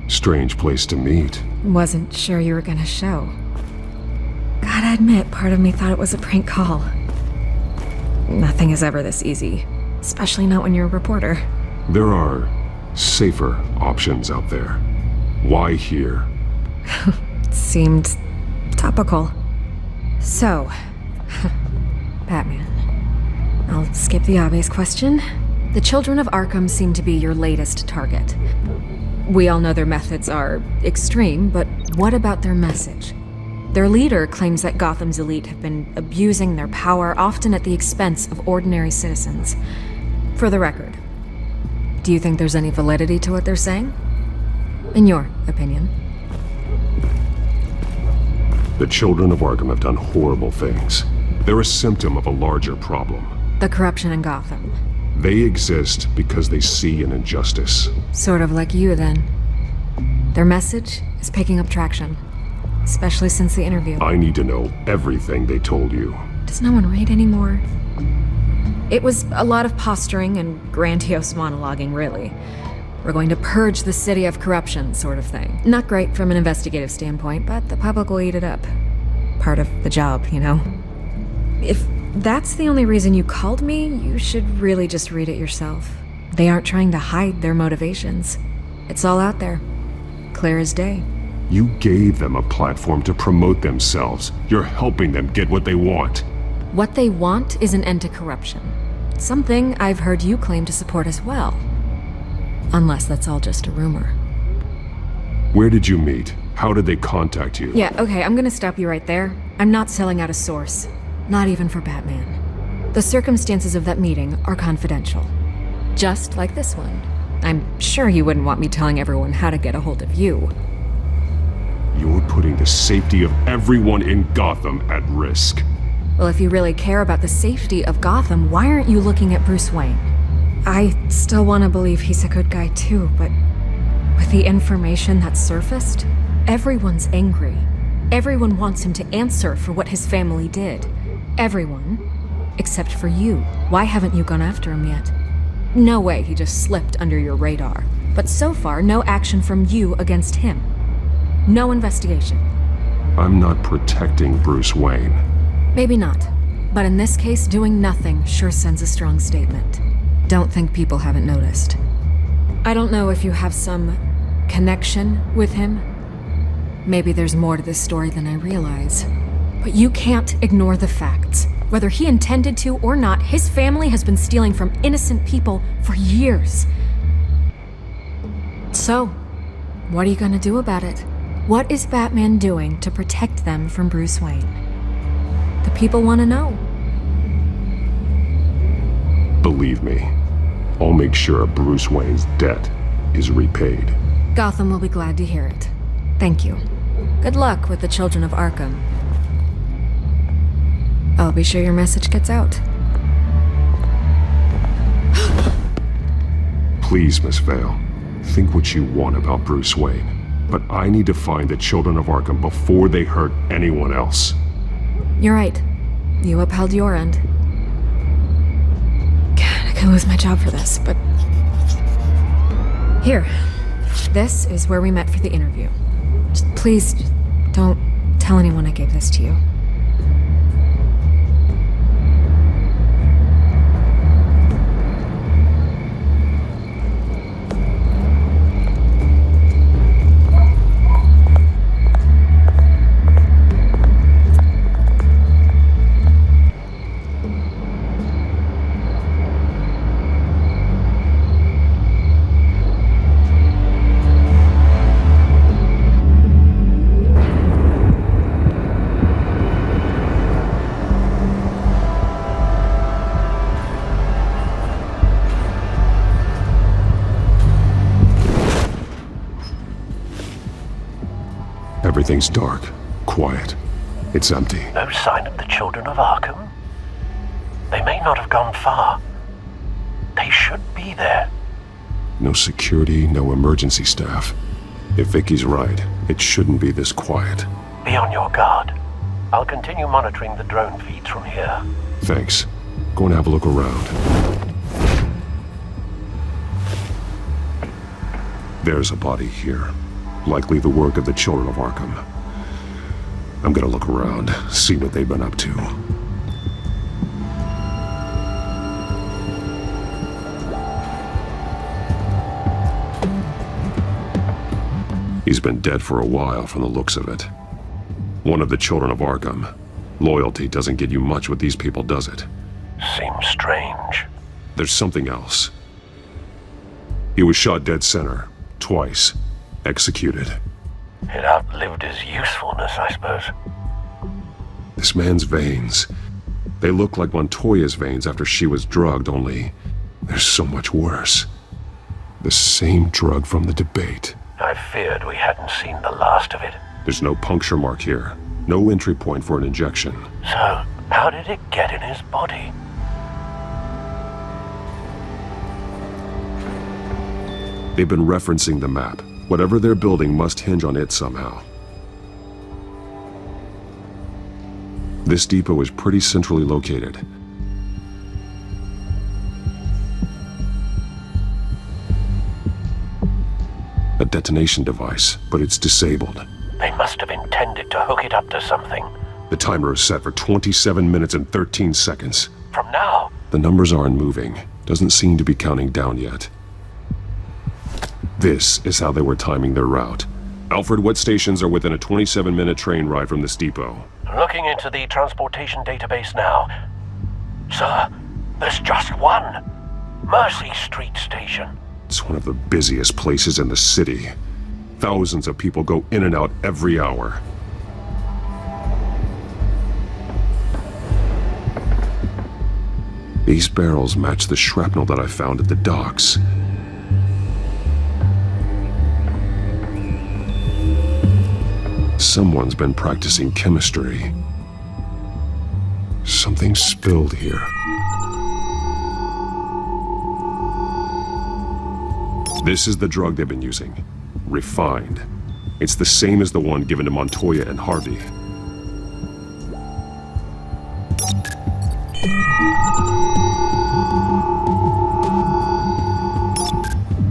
Speaker 1: Strange place to meet.
Speaker 12: Wasn't sure you were gonna show. Gotta admit, part of me thought it was a prank call. Nothing is ever this easy, especially not when you're a reporter.
Speaker 1: There are safer options out there. Why here?
Speaker 12: Seemed topical. So, Batman. I'll skip the obvious question. The Children of Arkham seem to be your latest target. We all know their methods are extreme, but what about their message? Their leader claims that Gotham's elite have been abusing their power, often at the expense of ordinary citizens. For the record, do you think there's any validity to what they're saying? In your opinion?
Speaker 1: The Children of Arkham have done horrible things. They're a symptom of a larger problem.
Speaker 12: The corruption in Gotham.
Speaker 1: They exist because they see an injustice.
Speaker 12: Sort of like you, then. Their message is picking up traction. Especially since the interview.
Speaker 1: I need to know everything they told you.
Speaker 12: Does no one read anymore? It was a lot of posturing and grandiose monologuing, really. We're going to purge the city of corruption, sort of thing. Not great from an investigative standpoint, but the public will eat it up. Part of the job, you know? If that's the only reason you called me, you should really just read it yourself. They aren't trying to hide their motivations. It's all out there. Clear as day.
Speaker 1: You gave them a platform to promote themselves. You're helping them get what they want.
Speaker 12: What they want is an end to corruption. Something I've heard you claim to support as well. Unless that's all just a rumor.
Speaker 1: Where did you meet? How did they contact you?
Speaker 12: Yeah, okay, I'm gonna stop you right there. I'm not selling out a source. Not even for Batman. The circumstances of that meeting are confidential. Just like this one. I'm sure you wouldn't want me telling everyone how to get a hold of you.
Speaker 1: You're putting the safety of everyone in Gotham at risk.
Speaker 12: Well, if you really care about the safety of Gotham, why aren't you looking at Bruce Wayne? I still want to believe he's a good guy too, but with the information that's surfaced, everyone's angry. Everyone wants him to answer for what his family did. Everyone, except for you. Why haven't you gone after him yet? No way he just slipped under your radar. But so far, no action from you against him. No investigation.
Speaker 1: I'm not protecting Bruce Wayne.
Speaker 12: Maybe not. But in this case, doing nothing sure sends a strong statement. Don't think people haven't noticed. I don't know if you have some connection with him. Maybe there's more to this story than I realize. But you can't ignore the facts. Whether he intended to or not, his family has been stealing from innocent people for years. So, what are you gonna do about it? What is Batman doing to protect them from Bruce Wayne? The people want to know.
Speaker 1: Believe me, I'll make sure Bruce Wayne's debt is repaid.
Speaker 12: Gotham will be glad to hear it. Thank you. Good luck with the Children of Arkham. I'll be sure your message gets out.
Speaker 1: Please, Miss Vale, think what you want about Bruce Wayne. But I need to find the children of Arkham before they hurt anyone else.
Speaker 19: You're right. You upheld your end. God, I could lose my job for this, but... Here. This is where we met for the interview. Please, don't tell anyone I gave this to you.
Speaker 1: Everything's dark, quiet. It's empty.
Speaker 9: No sign of the children of Arkham? They may not have gone far. They should be there.
Speaker 1: No security, no emergency staff. If Vicky's right, it shouldn't be this quiet.
Speaker 9: Be on your guard. I'll continue monitoring the drone feeds from here.
Speaker 1: Thanks. Go and have a look around. There's a body here. Likely the work of the children of Arkham. I'm gonna look around, see what they've been up to. He's been dead for a while from the looks of it. One of the children of Arkham. Loyalty doesn't get you much with these people, does it?
Speaker 9: Seems strange.
Speaker 1: There's something else. He was shot dead center, twice. Executed.
Speaker 9: It outlived his usefulness, I suppose.
Speaker 1: This man's veins. They look like Montoya's veins after she was drugged, only they're so much worse. The same drug from the debate.
Speaker 9: I feared we hadn't seen the last of it.
Speaker 1: There's no puncture mark here. No entry point for an injection.
Speaker 9: So, how did it get in his body?
Speaker 1: They've been referencing the map. Whatever they're building must hinge on it somehow. This depot is pretty centrally located. A detonation device, but it's disabled.
Speaker 9: They must have intended to hook it up to something.
Speaker 1: The timer is set for 27 minutes and 13 seconds.
Speaker 9: From now?
Speaker 1: The numbers aren't moving. Doesn't seem to be counting down yet. This is how they were timing their route. Alfred, what stations are within a 27-minute train ride from this depot?
Speaker 9: Looking into the transportation database now. Sir, there's just one. Mercy Street Station.
Speaker 1: It's one of the busiest places in the city. Thousands of people go in and out every hour. These barrels match the shrapnel that I found at the docks. Someone's been practicing chemistry. Something spilled here. This is the drug they've been using. Refined. It's the same as the one given to Montoya and Harvey.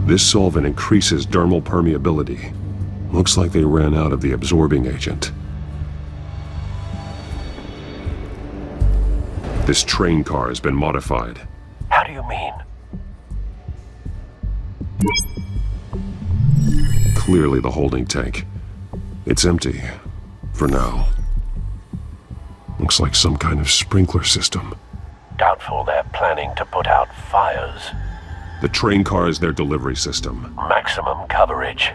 Speaker 1: This solvent increases dermal permeability. Looks like they ran out of the absorbing agent. This train car has been modified.
Speaker 9: How do you mean?
Speaker 1: Clearly the holding tank. It's empty. For now. Looks like some kind of sprinkler system.
Speaker 9: Doubtful they're planning to put out fires.
Speaker 1: The train car is their delivery system.
Speaker 9: Maximum coverage.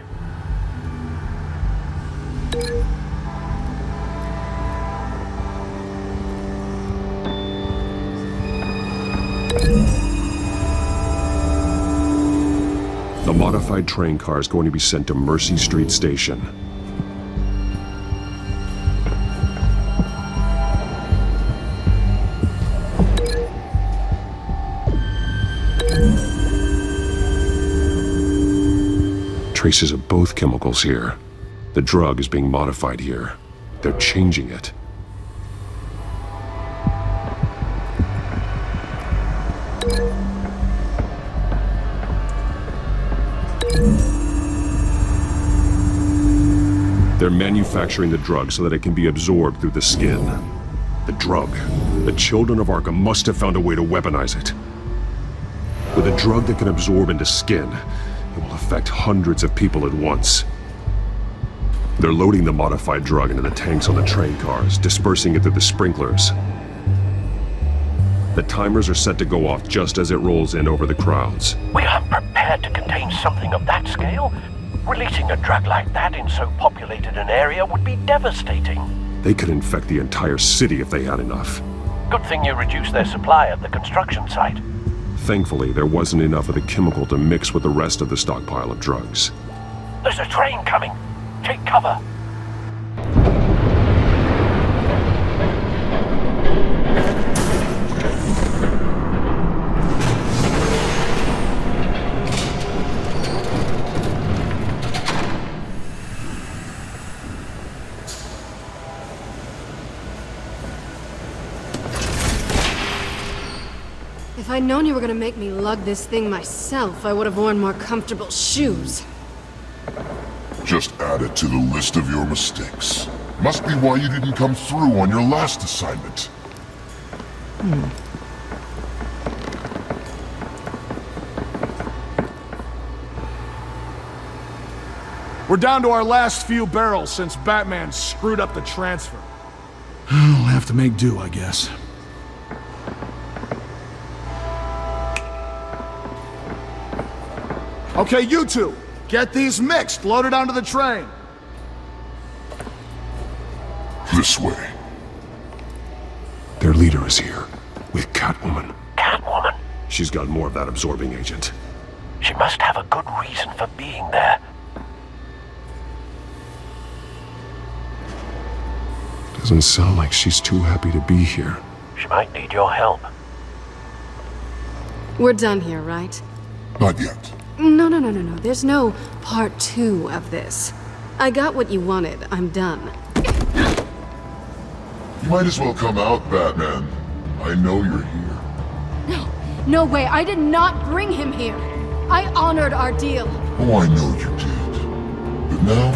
Speaker 1: The modified train car is going to be sent to Mercy Street Station. Traces of both chemicals here. The drug is being modified here. They're changing it. They're manufacturing the drug so that it can be absorbed through the skin. The drug. The children of Arkham must have found a way to weaponize it. With a drug that can absorb into skin, it will affect hundreds of people at once. They're loading the modified drug into the tanks on the train cars, dispersing it through the sprinklers. The timers are set to go off just as it rolls in over the crowds.
Speaker 9: We aren't prepared to contain something of that scale. Releasing a drug like that in so populated an area would be devastating.
Speaker 1: They could infect the entire city if they had enough.
Speaker 9: Good thing you reduced their supply at the construction site.
Speaker 1: Thankfully, there wasn't enough of the chemical to mix with the rest of the stockpile of drugs.
Speaker 9: There's a train coming. Take cover.
Speaker 2: If I'd known you were gonna make me lug this thing myself, I would have worn more comfortable shoes.
Speaker 20: Just add it to the list of your mistakes. Must be why you didn't come through on your last assignment.
Speaker 18: We're down to our last few barrels since Batman screwed up the transfer.
Speaker 21: We'll have to make do, I guess.
Speaker 18: Okay, you two, get these mixed, loaded onto the train.
Speaker 20: This way.
Speaker 1: Their leader is here, with Catwoman.
Speaker 9: Catwoman?
Speaker 1: She's got more of that absorbing agent.
Speaker 9: She must have a good reason for being there.
Speaker 1: Doesn't sound like she's too happy to be here.
Speaker 9: She might need your help.
Speaker 2: We're done here, right?
Speaker 20: Not yet.
Speaker 2: No. There's no part 2 of this. I got what you wanted. I'm done.
Speaker 20: You might as well come out, Batman. I know you're here.
Speaker 2: No way. I did not bring him here. I honored our deal.
Speaker 20: Oh, I know you did. But now,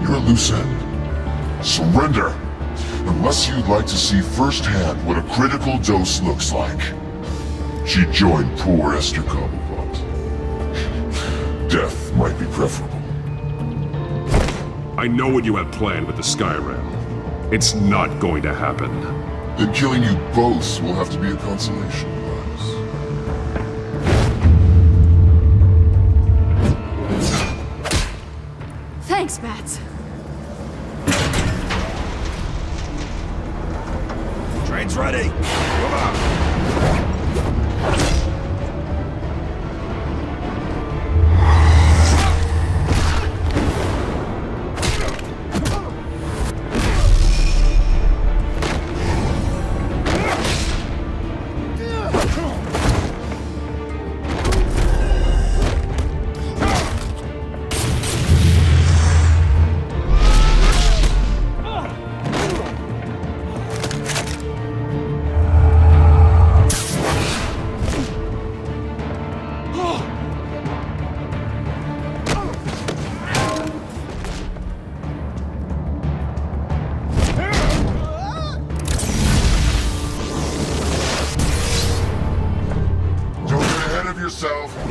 Speaker 20: you're a loose end. Surrender! Unless you'd like to see firsthand what a critical dose looks like. She joined poor Esther Cobblepot. Death might be preferable.
Speaker 1: I know what you have planned with the Skyrail. It's not going to happen.
Speaker 20: Then killing you both will have to be a consolation prize.
Speaker 2: Thanks, Bats.
Speaker 8: Train's ready. Come on.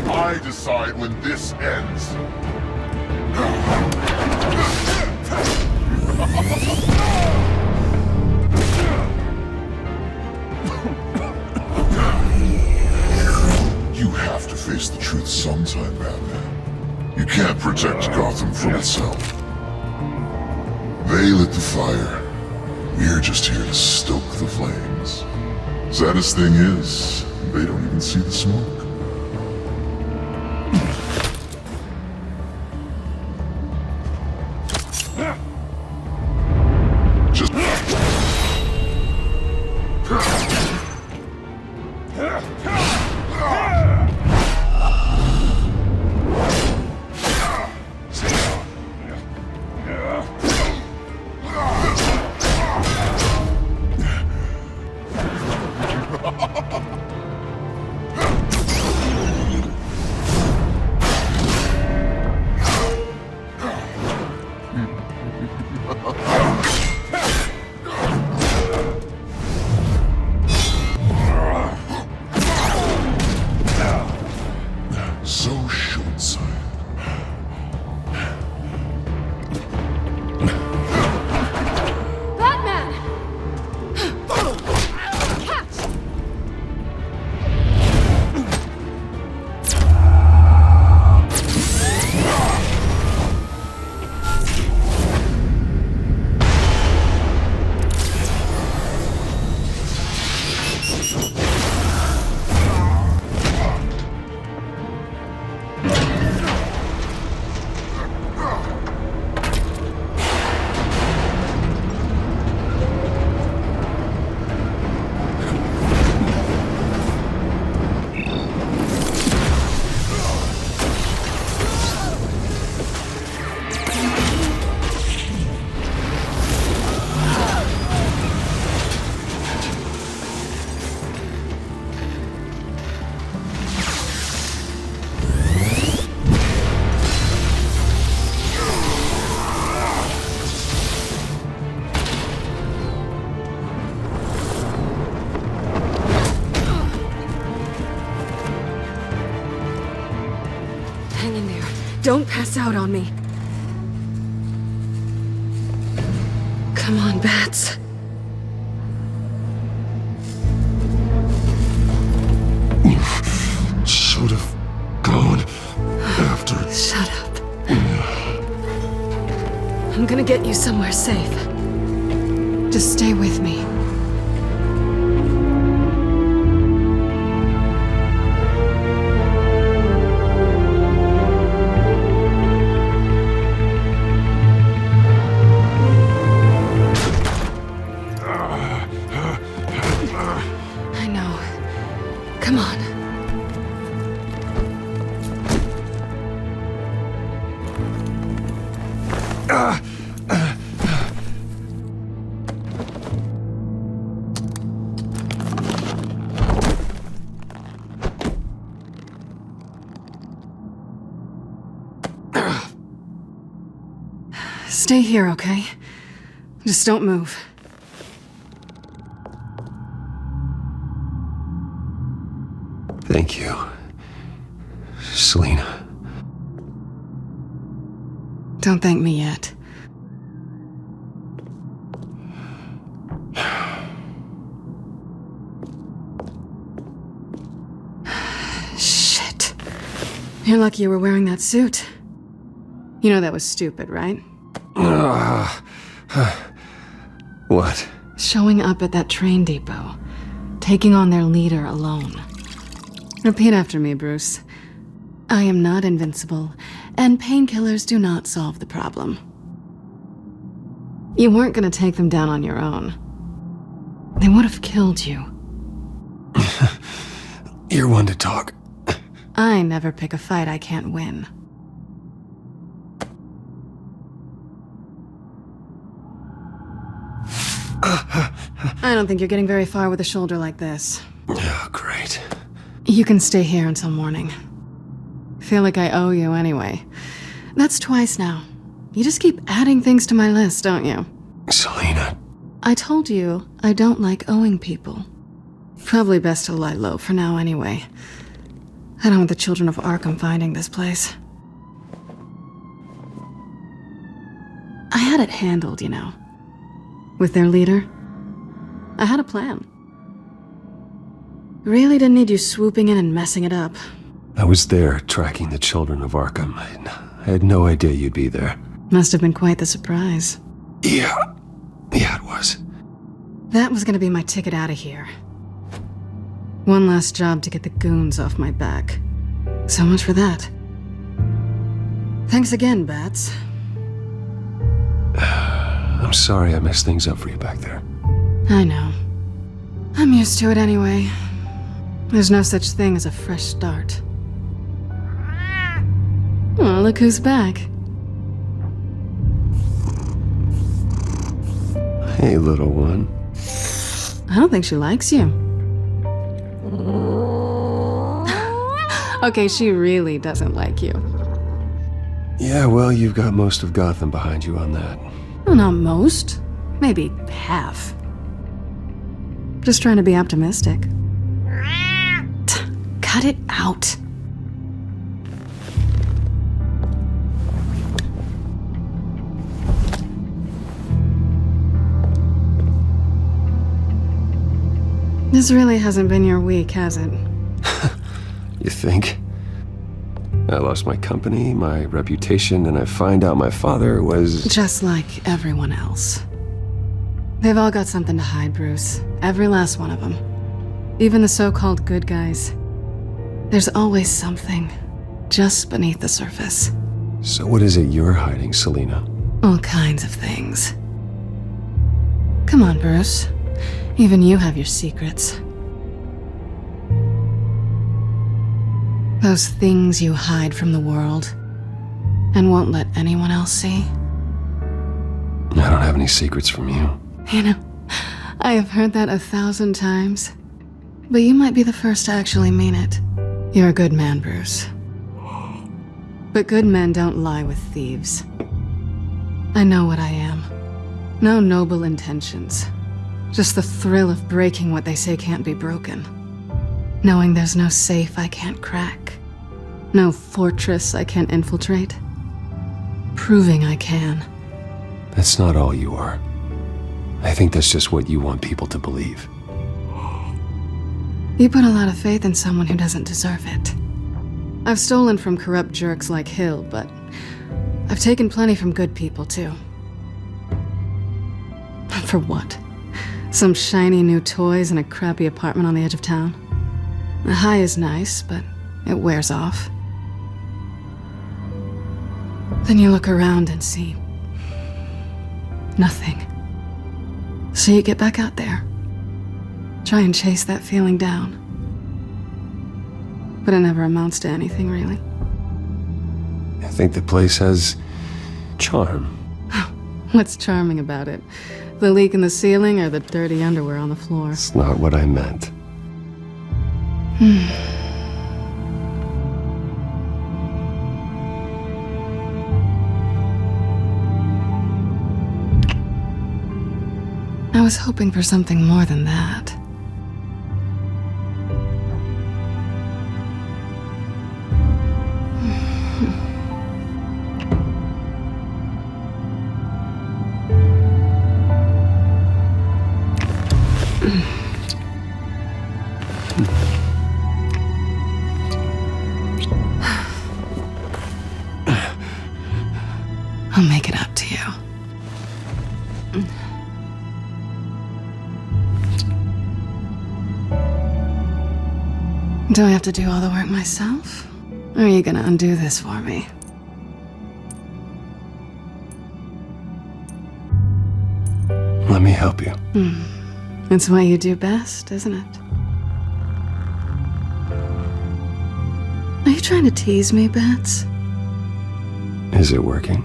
Speaker 20: I decide when this ends. You have to face the truth sometime, Batman. You can't protect Gotham from itself. They lit the fire. We're just here to stoke the flames. Saddest thing is, they don't even see the smoke.
Speaker 2: Don't pass out on me. Come on, Bats.
Speaker 10: Should have gone after.
Speaker 2: Shut up. I'm gonna get you somewhere safe. Just stay with me. I know. Come on. Stay here, okay? Just don't move.
Speaker 13: Thank you, Selina.
Speaker 2: Don't thank me yet. Shit. You're lucky you were wearing that suit. You know that was stupid, right?
Speaker 13: What?
Speaker 2: Showing up at that train depot. Taking on their leader alone. Repeat after me, Bruce. I am not invincible, and painkillers do not solve the problem. You weren't gonna take them down on your own. They would have killed you.
Speaker 13: You're one to talk.
Speaker 2: I never pick a fight I can't win. I don't think you're getting very far with a shoulder like this.
Speaker 13: Oh, great.
Speaker 2: You can stay here until morning. Feel like I owe you anyway. That's twice now. You just keep adding things to my list, don't you?
Speaker 13: Selina.
Speaker 2: I told you I don't like owing people. Probably best to lie low for now anyway. I don't want the children of Arkham finding this place. I had it handled, you know. With their leader. I had a plan. Really didn't need you swooping in and messing it up.
Speaker 13: I was there tracking the children of Arkham. I had no idea you'd be there.
Speaker 2: Must have been quite the surprise.
Speaker 13: Yeah, it was.
Speaker 2: That was gonna be my ticket out of here. One last job to get the goons off my back. So much for that. Thanks again, Bats.
Speaker 13: I'm sorry I messed things up for you back there.
Speaker 2: I know. I'm used to it anyway. There's no such thing as a fresh start. Oh, look who's back.
Speaker 13: Hey, little one.
Speaker 2: I don't think she likes you. Okay, she really doesn't like you.
Speaker 13: Yeah, well, you've got most of Gotham behind you on that.
Speaker 2: Well, not most. Maybe half. Just trying to be optimistic. Cut it out. This really hasn't been your week, has it?
Speaker 13: You think? I lost my company, my reputation, and I find out my father was...
Speaker 2: Just like everyone else. They've all got something to hide, Bruce. Every last one of them. Even the so-called good guys. There's always something just beneath the surface.
Speaker 13: So what is it you're hiding, Selina?
Speaker 2: All kinds of things. Come on, Bruce. Even you have your secrets. Those things you hide from the world and won't let anyone else see.
Speaker 13: I don't have any secrets from you.
Speaker 2: You know, I have heard that 1,000 times. But you might be the first to actually mean it. You're a good man, Bruce. But good men don't lie with thieves. I know what I am. No noble intentions. Just the thrill of breaking what they say can't be broken. Knowing there's no safe I can't crack. No fortress I can't infiltrate. Proving I can.
Speaker 13: That's not all you are. I think that's just what you want people to believe.
Speaker 2: You put a lot of faith in someone who doesn't deserve it. I've stolen from corrupt jerks like Hill, but I've taken plenty from good people, too. For what? Some shiny new toys and a crappy apartment on the edge of town? The high is nice, but it wears off. Then you look around and see nothing. So you get back out there. Try and chase that feeling down. But it never amounts to anything, really.
Speaker 13: I think the place has charm.
Speaker 2: What's charming about it? The leak in the ceiling or the dirty underwear on the floor?
Speaker 13: It's not what I meant.
Speaker 2: I was hoping for something more than that. I'll make it up to you. Do I have to do all the work myself? Or are you gonna undo this for me?
Speaker 13: Let me help you.
Speaker 2: It's what you do best, isn't it? Are you trying to tease me, Bats?
Speaker 13: Is it working?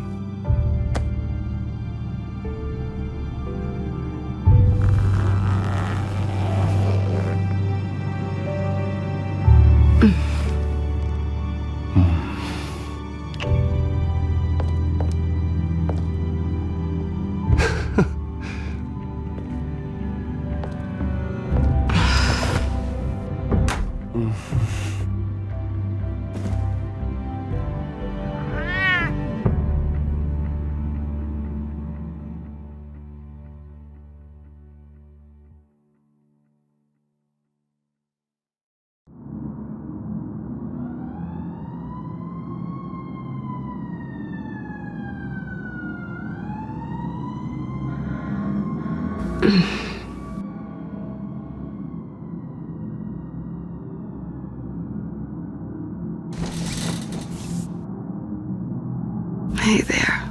Speaker 2: Hey there.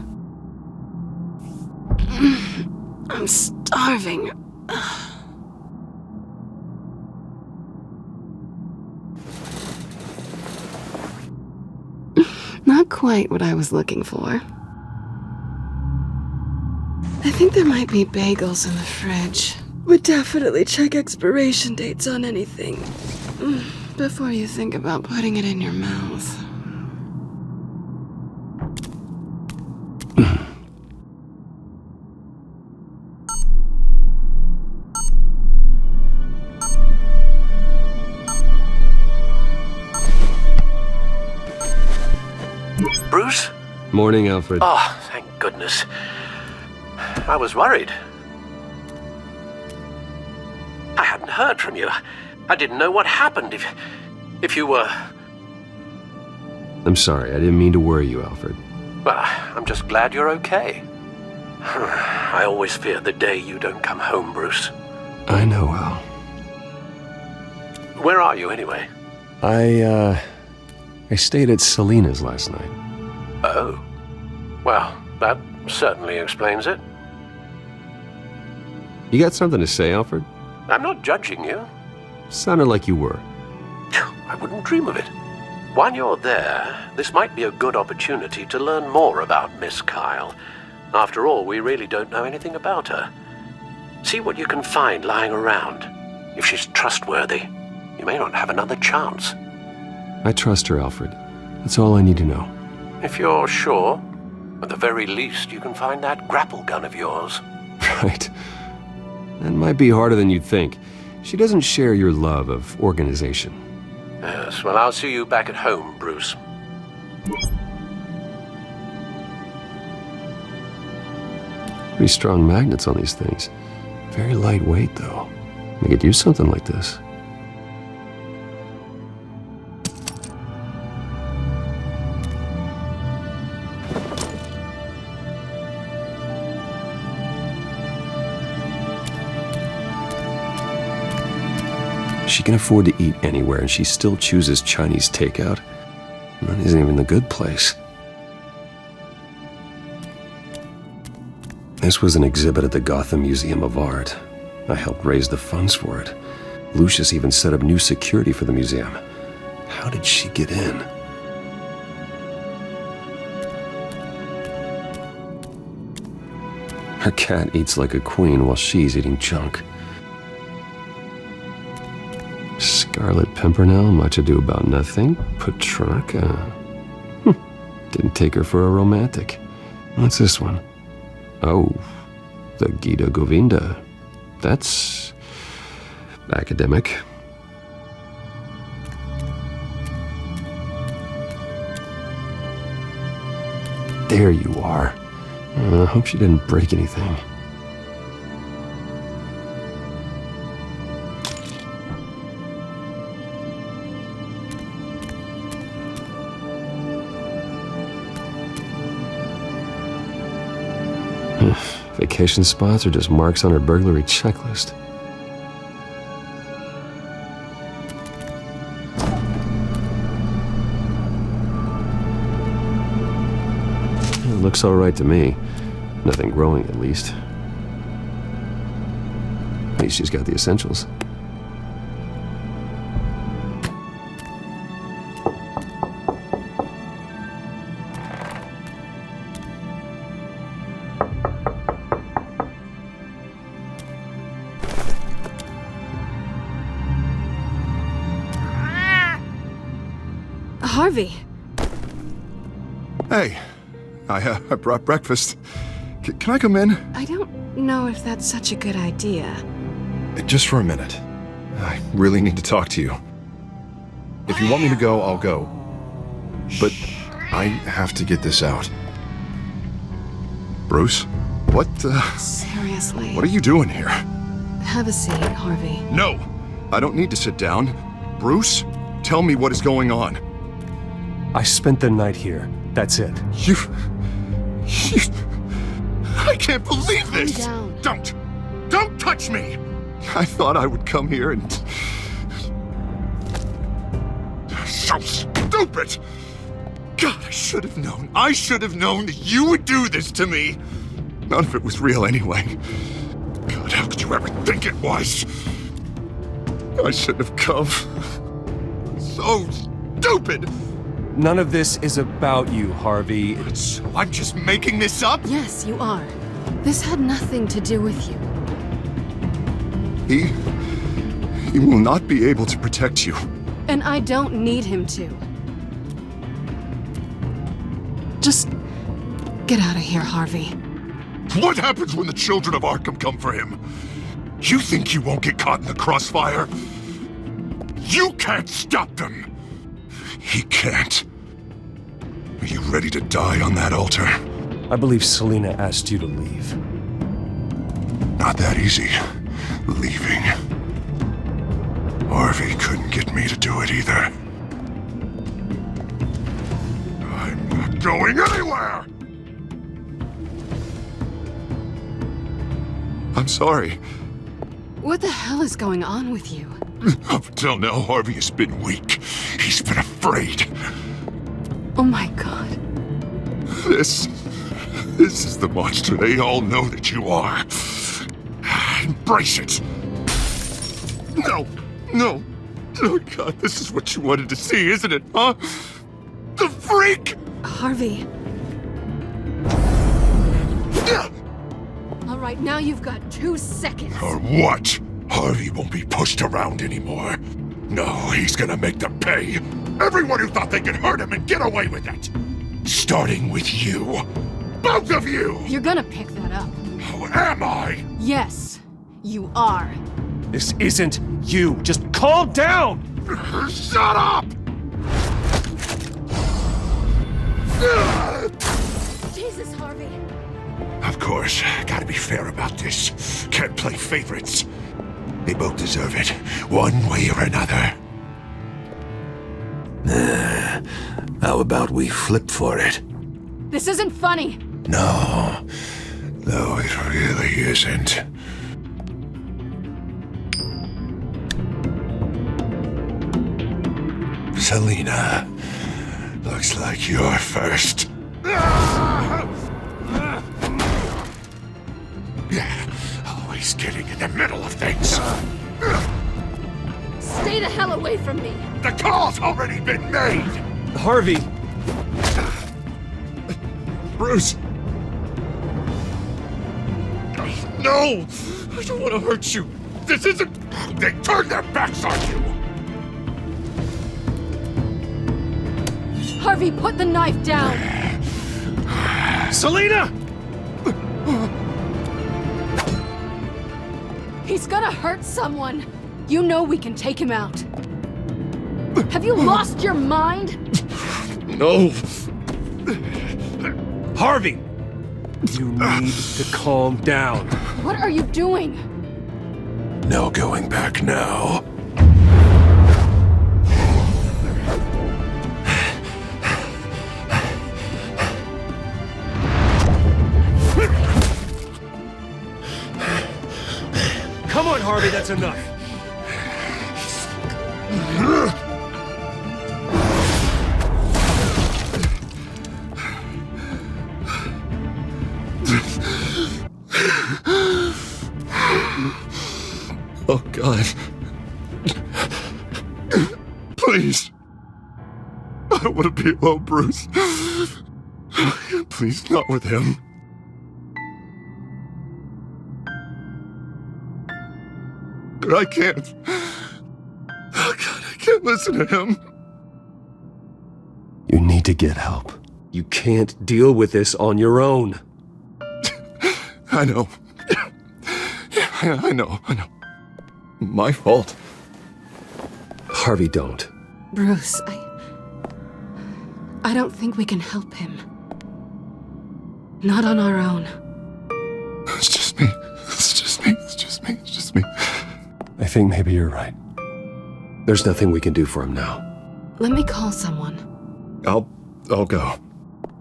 Speaker 2: I'm starving. Not quite what I was looking for. I think there might be bagels in the fridge. But definitely check expiration dates on anything before you think about putting it in your mouth.
Speaker 9: Bruce?
Speaker 13: Morning, Alfred.
Speaker 9: Oh, thank goodness. I was worried. I hadn't heard from you. I didn't know what happened if you were...
Speaker 13: I'm sorry, I didn't mean to worry you, Alfred.
Speaker 9: Well, I'm just glad you're okay. I always fear the day you don't come home, Bruce.
Speaker 13: I know, Al.
Speaker 9: Where are you, anyway?
Speaker 13: I stayed at Selena's last night.
Speaker 9: Oh. Well, that certainly explains it.
Speaker 13: You got something to say, Alfred?
Speaker 9: I'm not judging you.
Speaker 13: Sounded like you were.
Speaker 9: I wouldn't dream of it. While you're there, this might be a good opportunity to learn more about Miss Kyle. After all, we really don't know anything about her. See what you can find lying around. If she's trustworthy, you may not have another chance.
Speaker 13: I trust her, Alfred. That's all I need to know.
Speaker 9: If you're sure, at the very least, you can find that grapple gun of yours.
Speaker 13: Right. That might be harder than you'd think. She doesn't share your love of organization.
Speaker 9: Yes, well, I'll see you back at home, Bruce.
Speaker 13: Pretty strong magnets on these things. Very lightweight, though. They could use something like this. She can afford to eat anywhere, and she still chooses Chinese takeout. And that isn't even the good place. This was an exhibit at the Gotham Museum of Art. I helped raise the funds for it. Lucius even set up new security for the museum. How did she get in? Her cat eats like a queen while she's eating junk. Scarlet Pimpernel, Much Ado About Nothing, Petrarca. Didn't take her for a romantic. What's this one? Oh, the Gita Govinda. That's academic. There you are. I hope she didn't break anything. Vacation spots are just marks on her burglary checklist. It looks all right to me. Nothing growing, at least. At least she's got the essentials.
Speaker 2: Harvey.
Speaker 4: Hey, I brought breakfast. Can I come in?
Speaker 2: I don't know if that's such a good idea.
Speaker 4: Just for a minute. I really need to talk to you. If you want me to go, I'll go. But I have to get this out. Bruce? What,
Speaker 2: Seriously.
Speaker 4: What are you doing here?
Speaker 2: Have a seat, Harvey.
Speaker 4: No! I don't need to sit down. Bruce, tell me what is going on.
Speaker 5: I spent the night here. That's it.
Speaker 4: You... I can't believe this!
Speaker 2: Calm down.
Speaker 4: Don't touch me! I thought I would come here and... So stupid! God, I should have known. I should have known that you would do this to me! None of it was real anyway. God, how could you ever think it was? I shouldn't have come. So stupid!
Speaker 5: None of this is about you, Harvey.
Speaker 4: I'm just making this up?
Speaker 2: Yes, you are. This had nothing to do with you.
Speaker 4: He will not be able to protect you.
Speaker 2: And I don't need him to. Just get out of here, Harvey.
Speaker 10: What happens when the children of Arkham come for him? You think he won't get caught in the crossfire? You can't stop them! He can't. Are you ready to die on that altar?
Speaker 5: I believe Selina asked you to leave.
Speaker 10: Not that easy. Leaving. Harvey couldn't get me to do it either. I'm not going anywhere!
Speaker 4: I'm sorry.
Speaker 2: What the hell is going on with you?
Speaker 10: Up until now, Harvey has been weak. He's been afraid.
Speaker 2: Oh my God.
Speaker 10: This is the monster they all know that you are. Embrace it. No. Oh God, this is what you wanted to see, isn't it, huh? The freak!
Speaker 2: Harvey. All right, now you've got 2 seconds.
Speaker 10: Or what? Harvey won't be pushed around anymore. No, he's gonna make them pay. Everyone who thought they could hurt him and get away with it. Starting with you. Both of you!
Speaker 2: You're gonna pick that up.
Speaker 10: How am I?
Speaker 2: Yes, you are.
Speaker 5: This isn't you. Just calm down!
Speaker 10: Shut up!
Speaker 12: Jesus, Harvey.
Speaker 16: Of course, gotta be fair about this. Can't play favorites. They both deserve it, one way or another. How about we flip for it?
Speaker 12: This isn't funny.
Speaker 16: No, it really isn't. Selina, looks like you're first. Yeah, always getting in the middle of things.
Speaker 12: Stay the hell away from me.
Speaker 16: The call's already been made!
Speaker 5: Harvey!
Speaker 16: Bruce! No! I don't want to hurt you. This isn't... They turned their backs on you!
Speaker 12: Harvey, put the knife down!
Speaker 5: Selina!
Speaker 12: He's gonna hurt someone. You know we can take him out. Have you lost your mind?
Speaker 16: No!
Speaker 5: Harvey! You need to calm down.
Speaker 12: What are you doing?
Speaker 16: No going back now.
Speaker 5: Come on, Harvey, that's enough.
Speaker 16: Oh, God. Please. I don't want to be alone, Bruce. Please, not with him. But I can't. Oh, God, I can't listen to him.
Speaker 13: You need to get help. You can't deal with this on your own.
Speaker 16: I know. I know. My fault.
Speaker 13: Harvey, don't.
Speaker 2: Bruce, I don't think we can help him. Not on our own.
Speaker 16: It's just me.
Speaker 13: I think maybe you're right. There's nothing we can do for him now.
Speaker 2: Let me call someone.
Speaker 16: I'll go.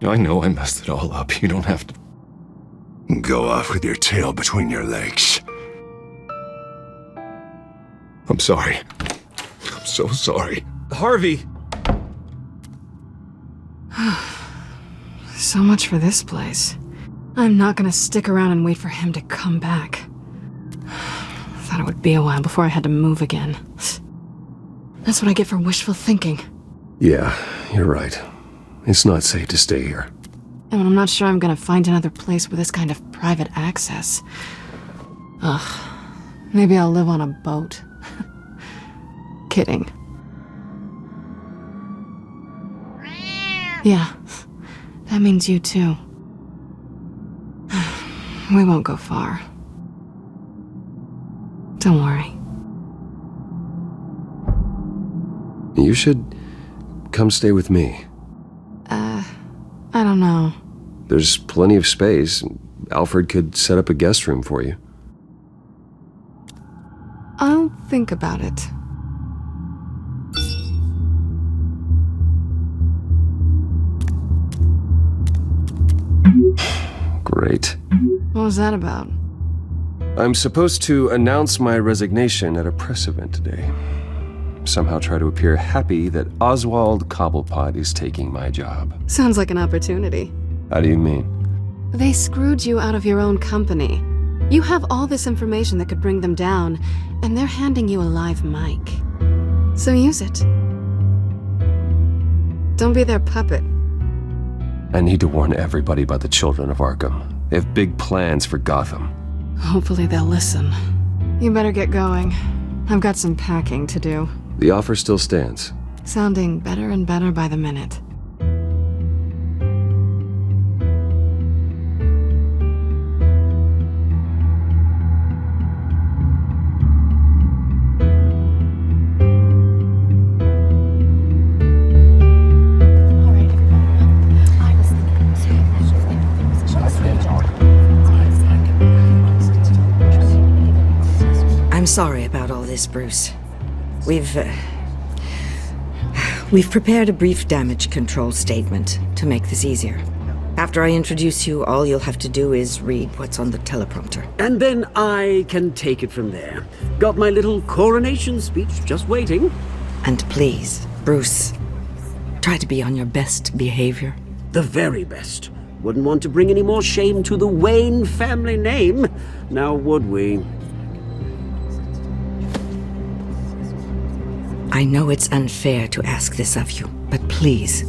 Speaker 16: I know I messed it all up. You don't have to go off with your tail between your legs. I'm sorry. I'm so sorry.
Speaker 5: Harvey!
Speaker 2: So much for this place. I'm not gonna stick around and wait for him to come back. Thought it would be a while before I had to move again. That's what I get for wishful thinking.
Speaker 13: Yeah, you're right. It's not safe to stay here.
Speaker 2: And I'm not sure I'm gonna find another place with this kind of private access. Ugh. Maybe I'll live on a boat. Kidding. Yeah. That means you too. We won't go far. Don't worry.
Speaker 13: You should come stay with me.
Speaker 2: I don't know.
Speaker 13: There's plenty of space. Alfred could set up a guest room for you.
Speaker 2: I'll think about it.
Speaker 13: Great.
Speaker 2: What was that about?
Speaker 13: I'm supposed to announce my resignation at a press event today. Somehow try to appear happy that Oswald Cobblepot is taking my job.
Speaker 2: Sounds like an opportunity.
Speaker 13: How do you mean?
Speaker 2: They screwed you out of your own company. You have all this information that could bring them down, and they're handing you a live mic. So use it. Don't be their puppet.
Speaker 13: I need to warn everybody about the children of Arkham. They have big plans for Gotham.
Speaker 2: Hopefully they'll listen. You better get going. I've got some packing to do.
Speaker 13: The offer still stands.
Speaker 2: Sounding better and better by the minute.
Speaker 14: sorry about all this, Bruce. We've prepared a brief damage control statement to make this easier. After I introduce you, all you'll have to do is read what's on the teleprompter.
Speaker 17: And then I can take it from there. Got my little coronation speech just waiting.
Speaker 14: And please, Bruce, try to be on your best behavior.
Speaker 17: The very best. Wouldn't want to bring any more shame to the Wayne family name, now would we?
Speaker 14: I know it's unfair to ask this of you, but please,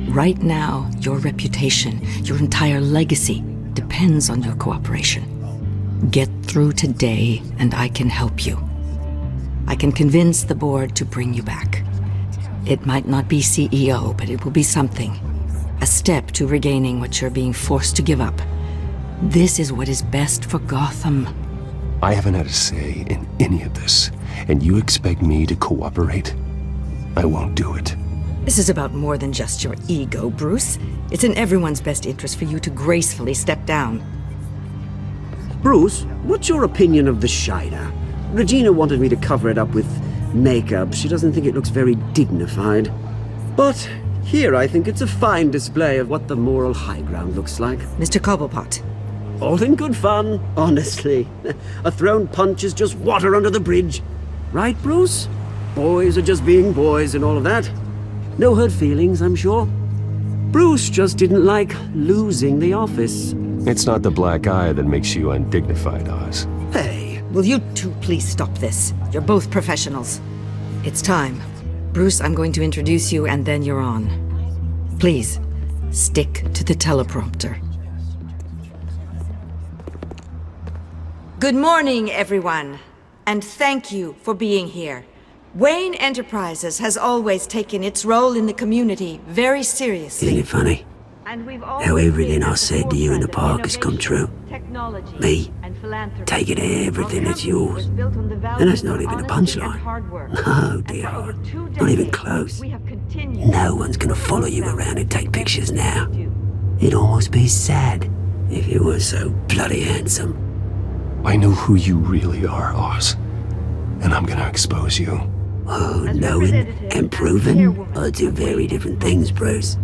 Speaker 14: right now, your reputation, your entire legacy, depends on your cooperation. Get through today, and I can help you. I can convince the board to bring you back. It might not be CEO, but it will be something. A step to regaining what you're being forced to give up. This is what is best for Gotham.
Speaker 13: I haven't had a say in any of this, and you expect me to cooperate? I won't do it.
Speaker 14: This is about more than just your ego, Bruce. It's in everyone's best interest for you to gracefully step down.
Speaker 17: Bruce, what's your opinion of the Shiner? Regina wanted me to cover it up with makeup. She doesn't think it looks very dignified. But here I think it's a fine display of what the moral high ground looks like.
Speaker 14: Mr. Cobblepot.
Speaker 17: All in good fun, honestly. A thrown punch is just water under the bridge. Right, Bruce? Boys are just being boys and all of that. No hurt feelings, I'm sure. Bruce just didn't like losing the office.
Speaker 13: It's not the black eye that makes you undignified, Oz.
Speaker 14: Hey, will you two please stop this? You're both professionals. It's time. Bruce, I'm going to introduce you and then you're on. Please, stick to the teleprompter. Good morning, everyone, and thank you for being here. Wayne Enterprises has always taken its role in the community very seriously.
Speaker 17: Isn't it funny? How everything I said to you in the park has come true. Me, taking everything that's yours. And that's not even a punchline. No, dear heart. Not even close. No one's gonna follow you around and take pictures now. It'd almost be sad if you were so bloody handsome.
Speaker 13: I know who you really are, Oz. And I'm gonna expose you.
Speaker 17: Oh, knowing and proving are two very different things, Bruce.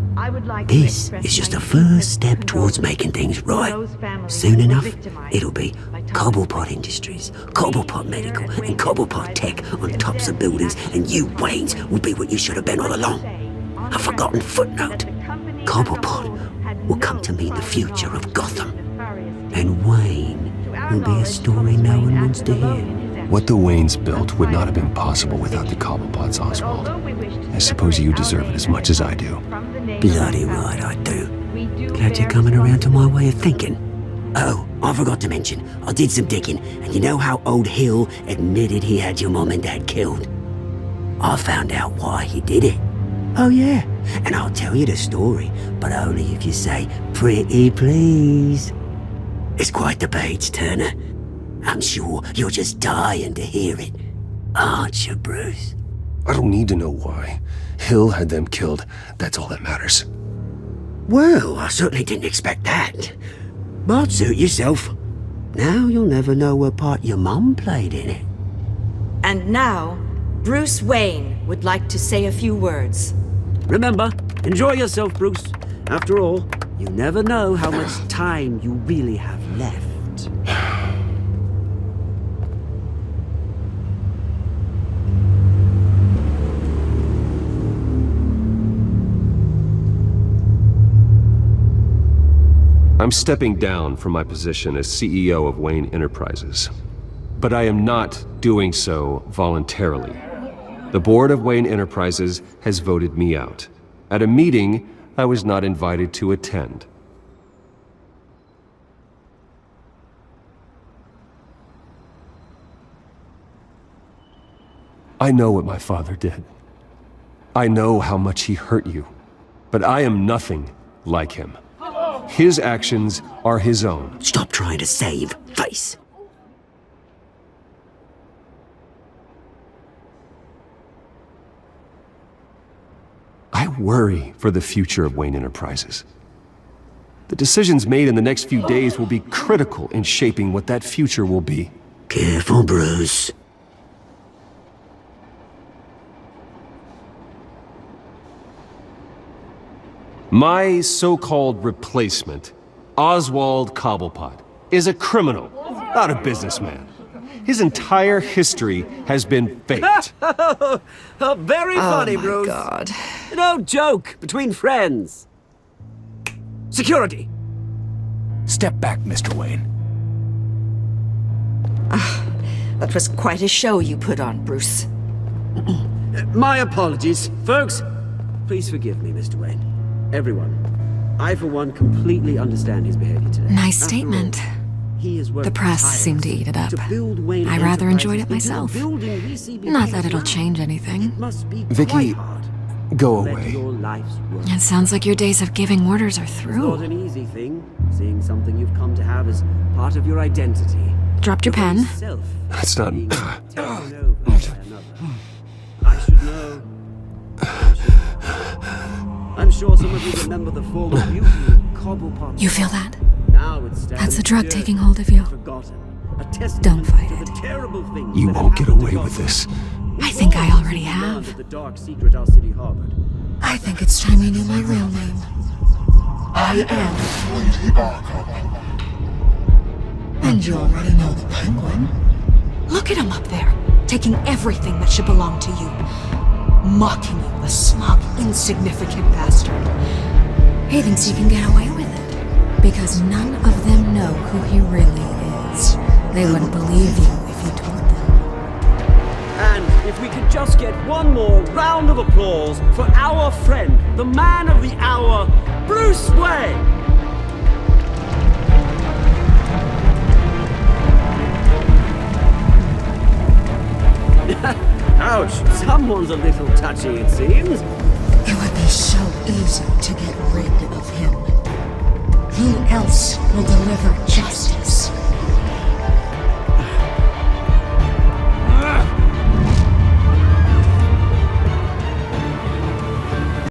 Speaker 17: This is just a first step towards making things right. Soon enough, it'll be Cobblepot Industries, Cobblepot Medical, and Cobblepot Tech on tops of buildings, and you, Waynes, will be what you should have been all along. A forgotten footnote. Cobblepot will come to mean the future of Gotham. And Wayne will be a story no one wants to hear.
Speaker 13: What the Waynes built would not have been possible without the Cobblepots, Oswald. I suppose you deserve it as much as I do.
Speaker 17: Bloody right I do. Glad you're coming around to my way of thinking. Oh, I forgot to mention, I did some digging, and you know how old Hill admitted he had your mom and dad killed? I found out why he did it. Oh yeah, and I'll tell you the story, but only if you say, pretty please. It's quite the page turner. I'm sure you're just dying to hear it, aren't you, Bruce?
Speaker 13: I don't need to know why. Hill had them killed. That's all that matters.
Speaker 17: Well, I certainly didn't expect that. But suit yourself. Now you'll never know what part your mum played in it.
Speaker 14: And now, Bruce Wayne would like to say a few words.
Speaker 17: Remember, enjoy yourself, Bruce. After all, you never know how much time you really have left.
Speaker 13: I'm stepping down from my position as CEO of Wayne Enterprises. But I am not doing so voluntarily. The board of Wayne Enterprises has voted me out. At a meeting I was not invited to attend. I know what my father did. I know how much he hurt you. But I am nothing like him. His actions are his own.
Speaker 17: Stop trying to save face.
Speaker 13: I worry for the future of Wayne Enterprises. The decisions made in the next few days will be critical in shaping what that future will be.
Speaker 17: Careful, Bruce.
Speaker 5: My so-called replacement, Oswald Cobblepot, is a criminal, not a businessman. His entire history has been faked.
Speaker 17: Very funny,
Speaker 2: my
Speaker 17: Bruce.
Speaker 2: God.
Speaker 17: No joke between friends. Security.
Speaker 8: Step back, Mr. Wayne.
Speaker 14: That was quite a show you put on, Bruce.
Speaker 17: My apologies. Folks, please forgive me, Mr. Wayne. Everyone. I, for one, completely understand his behavior today.
Speaker 19: Nice
Speaker 17: After
Speaker 19: statement.
Speaker 17: all, he has worked
Speaker 19: The press seemed to eat it up. I rather enjoyed it myself. Not that it'll change anything.
Speaker 5: Vicky, go away.
Speaker 19: It sounds like your days of giving orders are
Speaker 17: It's
Speaker 19: through.
Speaker 17: not an easy thing, seeing something you've come to have as part of your identity.
Speaker 19: Dropped your pen.
Speaker 5: That's not...
Speaker 17: I should know. I'm sure some of you remember the former beauty of Cobblepot.
Speaker 19: You feel that?
Speaker 17: Now it stands
Speaker 19: That's the drug
Speaker 17: dirt,
Speaker 19: taking hold of you.
Speaker 17: forgotten, a testament
Speaker 19: Don't fight
Speaker 17: to
Speaker 19: it.
Speaker 17: the terrible things
Speaker 5: You
Speaker 17: that
Speaker 5: won't get
Speaker 17: happened to
Speaker 5: away with
Speaker 17: Gotham.
Speaker 5: this.
Speaker 19: I think I already
Speaker 17: Learned
Speaker 19: have.
Speaker 17: of the dark secret our city harbored.
Speaker 19: I think it's time you knew my real name. I am. And you already know the Penguin. Look at him up there, taking everything that should belong to you. Mocking you, the smug, insignificant bastard. He thinks he can get away with it, because none of them know who he really is. They wouldn't believe you if you told them.
Speaker 17: And if we could just get one more round of applause for our friend, the man of the hour, Bruce Wayne! Ouch, someone's a little touchy, it seems.
Speaker 3: It would be so easy to get rid of him. Who else will deliver justice?